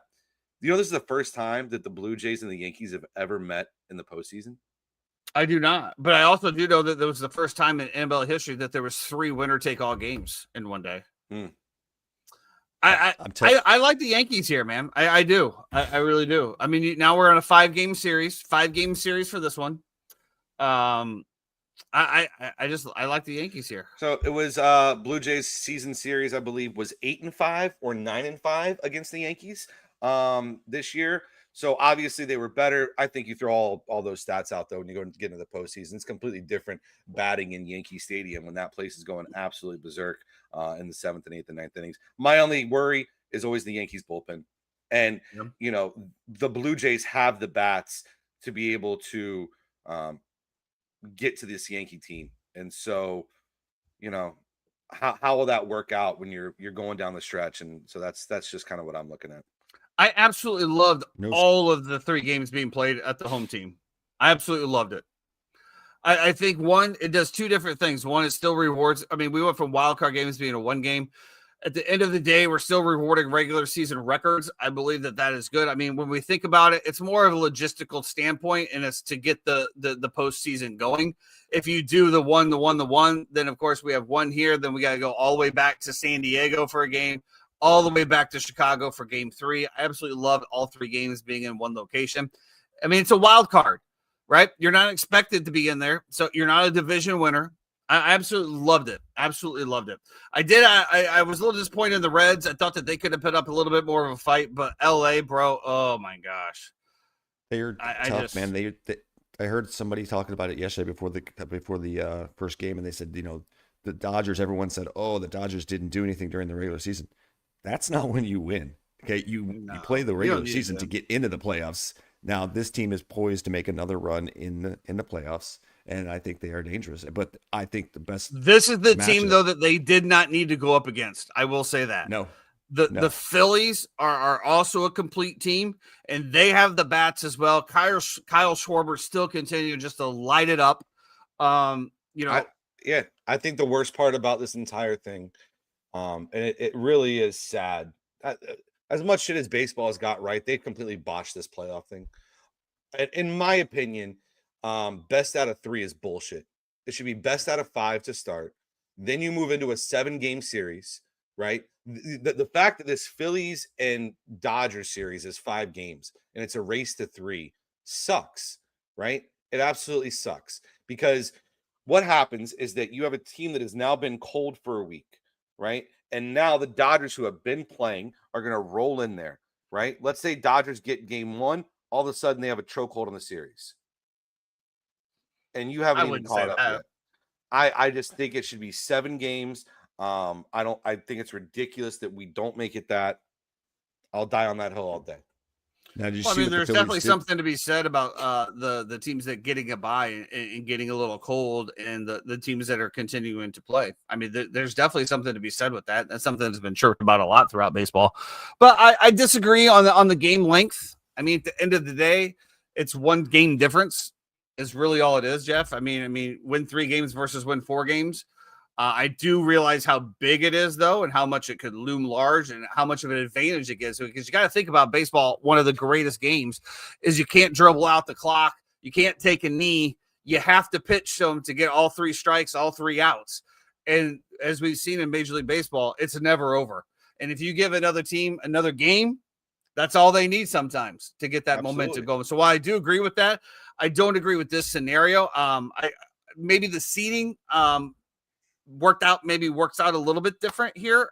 You know, this is the first time that the Blue Jays and the Yankees have ever met in the postseason. I do not, but I also do know that there was the first time in NFL history that there was 3 winner-take-all games in one day. I like the Yankees here, man. I do. I really do. I mean, now we're on a 5-game series for this one. I like the Yankees here. So it was Blue Jays season series, I believe, was 8-5 or 9-5 against the Yankees this year. So obviously they were better. I think you throw all those stats out though when you go and get into the postseason. It's completely different batting in Yankee Stadium when that place is going absolutely berserk in the 7th and 8th and 9th innings. My only worry is always the Yankees bullpen. And you know, the Blue Jays have the bats to be able to get to this Yankee team. And so, you know, how will that work out when you're going down the stretch? And so that's just kind of what I'm looking at. I absolutely loved all of the 3 games being played at the home team. I absolutely loved it. I think one, it does 2 different things. One, it still rewards. I mean, we went from wild card games being a 1 game. At the end of the day, we're still rewarding regular season records. I believe that is good. I mean, when we think about it, it's more of a logistical standpoint, and it's to get the postseason going. If you do the one, then of course we have 1 here. Then we got to go all the way back to San Diego for a game, all the way back to Chicago for Game 3. I absolutely loved all 3 games being in one location. I mean, it's a wild card, right? You're not expected to be in there, so you're not a division winner. I absolutely loved it. Absolutely loved it. I was a little disappointed in the Reds. I thought that they could have put up a little bit more of a fight, but LA, bro, oh my gosh, they're tough, man. They I heard somebody talking about it yesterday before the first game, and they said, you know, the Dodgers. Everyone said, oh, the Dodgers didn't do anything during the regular season. That's not when you win. Okay, you play the regular season to get into the playoffs. Now this team is poised to make another run in the playoffs. And I think they are dangerous. But I think the best. This is the team, though, that they did not need to go up against. I will say that. No. The Phillies are also a complete team, and they have the bats as well. Kyle Schwarber still continuing just to light it up. You know. I think the worst part about this entire thing, and it really is sad. As much shit as baseball has got right, they completely botched this playoff thing. In my opinion, best out of 3 is bullshit. It should be best out of 5 to start. Then you move into a 7-game series, right? The fact that this Phillies and Dodgers series is 5 games and it's a race to 3 sucks, right? It absolutely sucks because what happens is that you have a team that has now been cold for a week, right? And now the Dodgers who have been playing are going to roll in there, right? Let's say Dodgers get game 1, all of a sudden they have a chokehold on the series. And you haven't even caught up yet. I just think it should be 7 games. I think it's ridiculous that we don't make it that. I'll die on that hill all day. Now, did you Well, I see mean, what the there's Phillies definitely did? something to be said about the teams that getting a bye and getting a little cold, and the teams that are continuing to play. I mean, there's definitely something to be said with that. That's something that's been chirped about a lot throughout baseball. But I disagree on the game length. I mean, at the end of the day, it's one game difference is really all it is, Jeff. I mean, win 3 games versus win 4 games. I do realize how big it is, though, and how much it could loom large and how much of an advantage it gives. Because you got to think about baseball. One of the greatest games is you can't dribble out the clock. You can't take a knee. You have to pitch them to get all 3 strikes, all 3 outs. And as we've seen in Major League Baseball, it's never over. And if you give another team another game, that's all they need sometimes to get that momentum going. So while I do agree with that, I don't agree with this scenario. Maybe the seeding works out a little bit different here.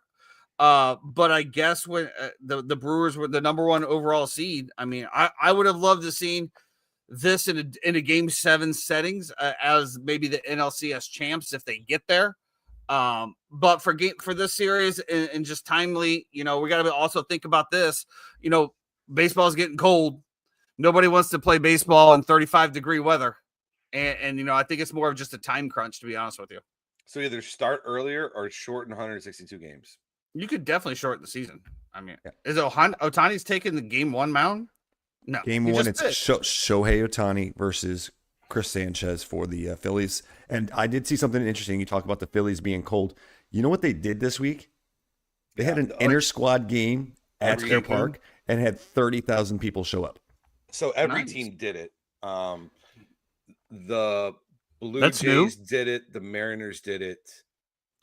But I guess when the Brewers were the number 1 overall seed, I mean, I would have loved to seen this in a game 7 settings as maybe the NLCS champs if they get there. But for this series and just timely, we got to also think about this. Baseball is getting cold. Nobody wants to play baseball in 35-degree weather, and I think it's more of just a time crunch, to be honest with you. So either start earlier or shorten 162 games. You could definitely shorten the season. I mean, is Ohtani's taking the game 1 mound? No. Game 1, it's Shohei Ohtani versus Chris Sanchez for the Phillies. And I did see something interesting. You talk about the Phillies being cold. You know what they did this week? They had an inter-squad game at their park and had 30,000 people show up. So every team did it. The Blue Jays did it. The Mariners did it.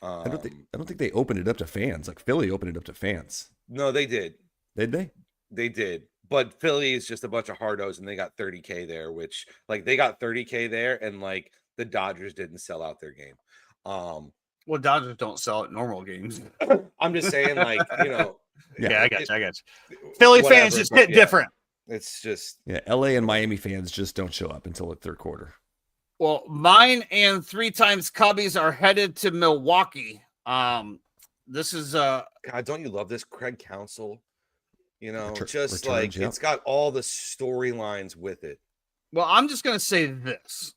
I don't think they opened it up to fans. Like Philly opened it up to fans. No, they did. Did they? They did. But Philly is just a bunch of hardos, and they got 30K there, which they got 30K there, and the Dodgers didn't sell out their game. Well, Dodgers don't sell at normal games. I'm just saying, Yeah, I got you. Philly fans just hit different. It's just LA and Miami fans just don't show up until the third quarter. Well, mine and 3 times Cubbies are headed to Milwaukee. This is God, don't you love this Craig Counsell? Returns, it's got all the storylines with it. Well, I'm just gonna say this.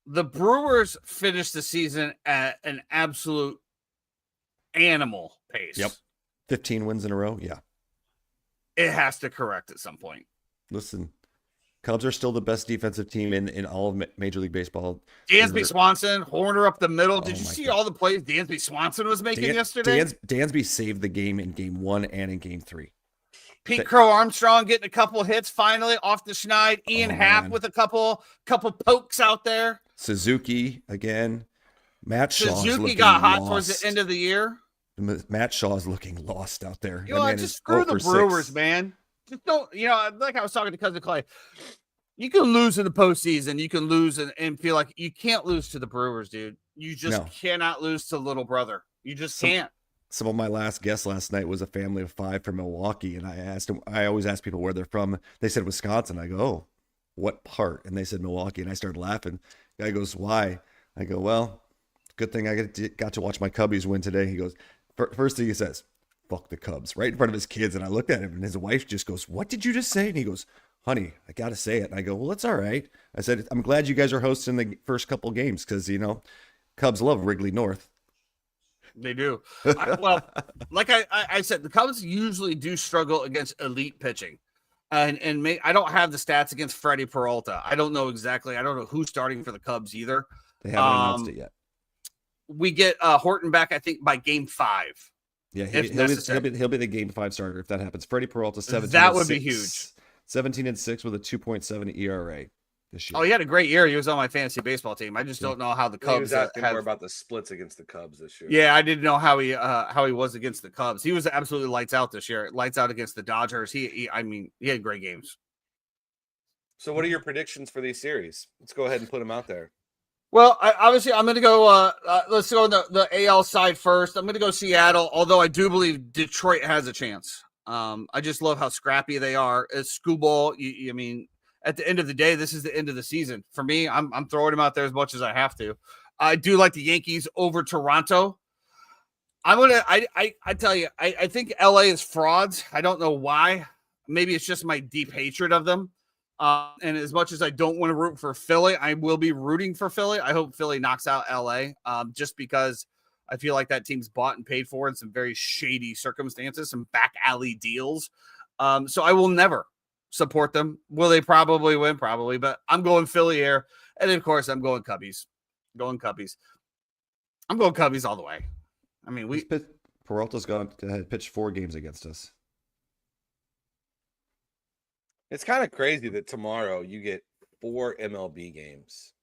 The Brewers finished the season at an absolute animal pace. Yep. 15 wins in a row. Yeah. It has to correct at some point. Listen, Cubs are still the best defensive team in all of Major League Baseball. Dansby Swanson, Horner up the middle. Did you see all the plays Dansby Swanson was making yesterday? Dansby saved the game in game 1 and in game 3. Pete Crow Armstrong getting a couple of hits finally off the schneid. Ian Happ with a couple pokes out there. Suzuki again. Matt Shaw. Suzuki got hot towards the end of the year. Matt Shaw is looking lost out there. Just screw the Brewers, man. Just don't, like I was talking to Cousin Clay. You can lose in the postseason. You can lose and feel like you can't lose to the Brewers, dude. You just cannot lose to little brother. You just can't. Some of my last guests last night was a family of 5 from Milwaukee, and I always ask people where they're from. They said Wisconsin. I go, oh, what part? And they said Milwaukee, and I started laughing. The guy goes, why? I go, well, good thing I got to watch my Cubbies win today. He goes, first thing he says, fuck the Cubs, right in front of his kids. And I looked at him, and his wife just goes, what did you just say? And he goes, honey, I got to say it. And I go, well, that's all right. I said, I'm glad you guys are hosting the first couple games because, Cubs love Wrigley North. They do. Like I said, the Cubs usually do struggle against elite pitching. I don't have the stats against Freddie Peralta. I don't know exactly. I don't know who's starting for the Cubs either. They haven't announced it yet. We get Horton back, I think, by game 5. Yeah, he'll be the game 5 starter if that happens. Freddie Peralta, 17. That would be huge. 17-6 with a 2.7 ERA this year. Oh, he had a great year. He was on my fantasy baseball team. I just don't know how the Cubs. He was asking more about the splits against the Cubs this year. Yeah, I didn't know how he was against the Cubs. He was absolutely lights out this year. Lights out against the Dodgers. He had great games. So, what are your predictions for these series? Let's go ahead and put them out there. Well, obviously, I'm going to go. Let's go on the AL side first. I'm going to go Seattle, although I do believe Detroit has a chance. I just love how scrappy they are. It's Skubal. I mean, at the end of the day, this is the end of the season. For me, I'm throwing him out there as much as I have to. I do like the Yankees over Toronto. I tell you, I think LA is frauds. I don't know why. maybe it's just my deep hatred of them. And as much as I don't want to root for Philly, I will be rooting for Philly. I hope Philly knocks out LA, just because I feel like that team's bought and paid for in some very shady circumstances, some back alley deals. So I will never support them. Will they probably win? Probably, but I'm going Philly here. And of course, I'm going Cubbies. I'm going Cubbies all the way. I mean, Peralta's pitched 4 games against us. It's kind of crazy that tomorrow you get 4 MLB games.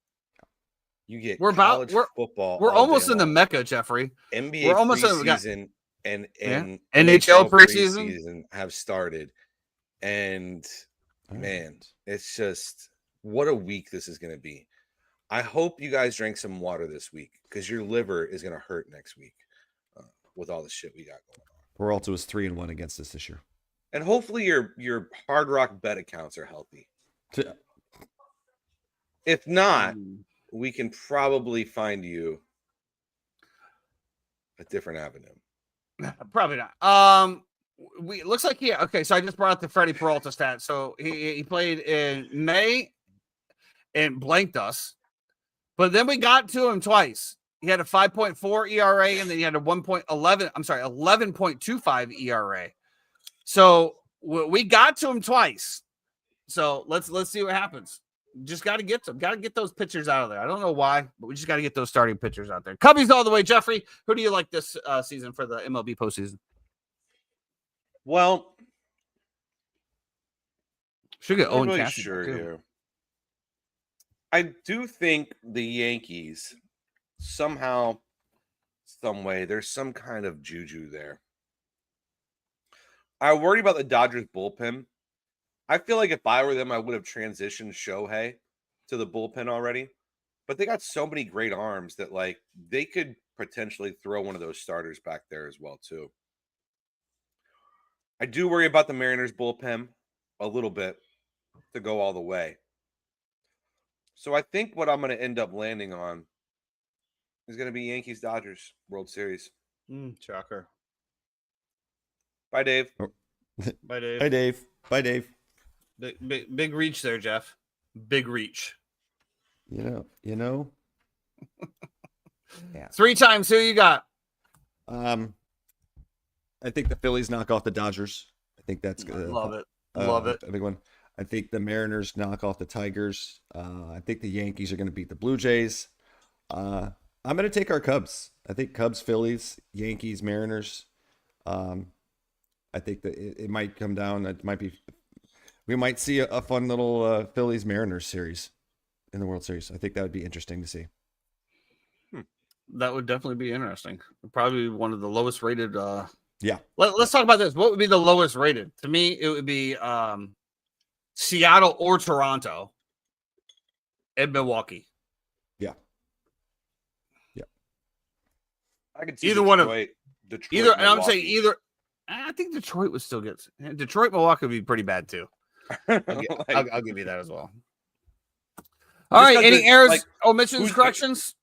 You get college football. We're all almost day in the long. Mecca, Jeffrey. NBA We're almost preseason and NHL preseason have started. And All man, right. it's just what a week this is going to be. I hope you guys drank some water this week because your liver is going to hurt next week with all the shit we got going on. Peralta was 3-1 against us this year. And hopefully your Hard Rock bet accounts are healthy. If not, we can probably find you a different avenue. Probably not. It looks like okay. So I just brought up the Freddie Peralta stat. So he played in May and blanked us, but then we got to him twice. He had a 5.4 ERA and then he had a 11.25 ERA. So we got to him twice. So let's see what happens. Just got to get them. Got to get those pitchers out of there. I don't know why, but we just got to get those starting pitchers out there. Cubbies all the way. Jeffrey, who do you like this season for the MLB postseason? Well, Should get I'm Owen not really Cassidy sure too. here. I do think the Yankees somehow, some way, there's some kind of juju there. I worry about the Dodgers bullpen. I feel like if I were them, I would have transitioned Shohei to the bullpen already. But they got so many great arms that like they could potentially throw one of those starters back there as well too. I do worry about the Mariners bullpen a little bit to go all the way. So I think what I'm going to end up landing on is going to be Yankees Dodgers World Series. Shocker. Bye, Dave. Bye, Dave. Hi, Dave. Bye, Dave. Big reach there, Jeff. Big reach. You know. Yeah. 3 times. Who you got? I think the Phillies knock off the Dodgers. I think that's good. Love it. Love it. A big one. I think the Mariners knock off the Tigers. I think the Yankees are going to beat the Blue Jays. I'm going to take our Cubs. I think Cubs, Phillies, Yankees, Mariners. I think that it might come down. It might be. We might see a fun little Phillies Mariners series in the World Series. I think that would be interesting to see. That would definitely be interesting. Probably one of the lowest rated. Yeah. Let's talk about this. What would be the lowest rated? To me, it would be Seattle or Toronto and Milwaukee. Yeah. I could see Either one of Detroit, either, and I'm Milwaukee. saying either. I think Detroit would still get Detroit. Milwaukee would be pretty bad too. I'll give you that as well. All right. Any errors, omissions, corrections?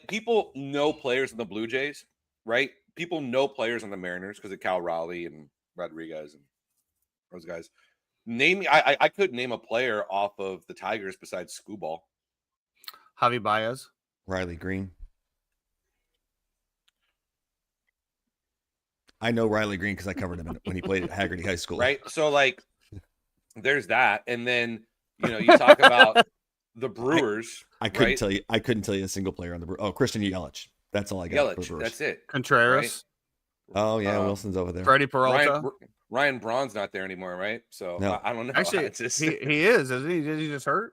People know players in the Blue Jays, right? People know players on the Mariners because of Cal Raleigh and Rodriguez and those guys. Name me. I couldn't name a player off of the Tigers besides Scooball. Javi Baez, Riley Green. I know Riley Green because I covered him when he played at Haggerty High School. Right. So there's that. And then, you talk about the Brewers. I couldn't tell you. I couldn't tell you a single player on the Brewers. Oh, Christian Yelich. That's all I got. For the Brewers. That's it. Contreras, Oh yeah, Wilson's over there. Freddie Peralta. Ryan Braun's not there anymore, right? So No. I don't know. Actually, he is, isn't he? Did he just hurt?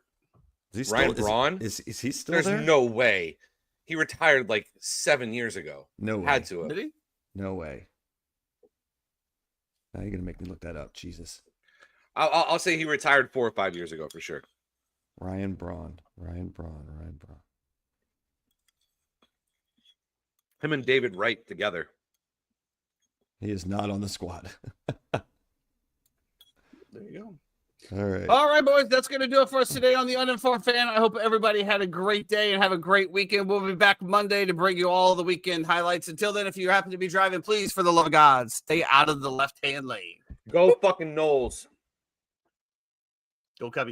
Is he Ryan still, Braun? Is he still There's there? no way. He retired 7 years ago. No way. Had to have. Did he? No way. Now you're gonna make me look that up. Jesus. I'll say he retired 4 or 5 years ago for sure. Ryan Braun. Him and David Wright together. He is not on the squad. There you go. All All right, boys. That's going to do it for us today on the Uninformed Fan. I hope everybody had a great day and have a great weekend. We'll be back Monday to bring you all the weekend highlights. Until then, if you happen to be driving, please, for the love of God, stay out of the left-hand lane. Go fucking Knowles. Go Cubbies.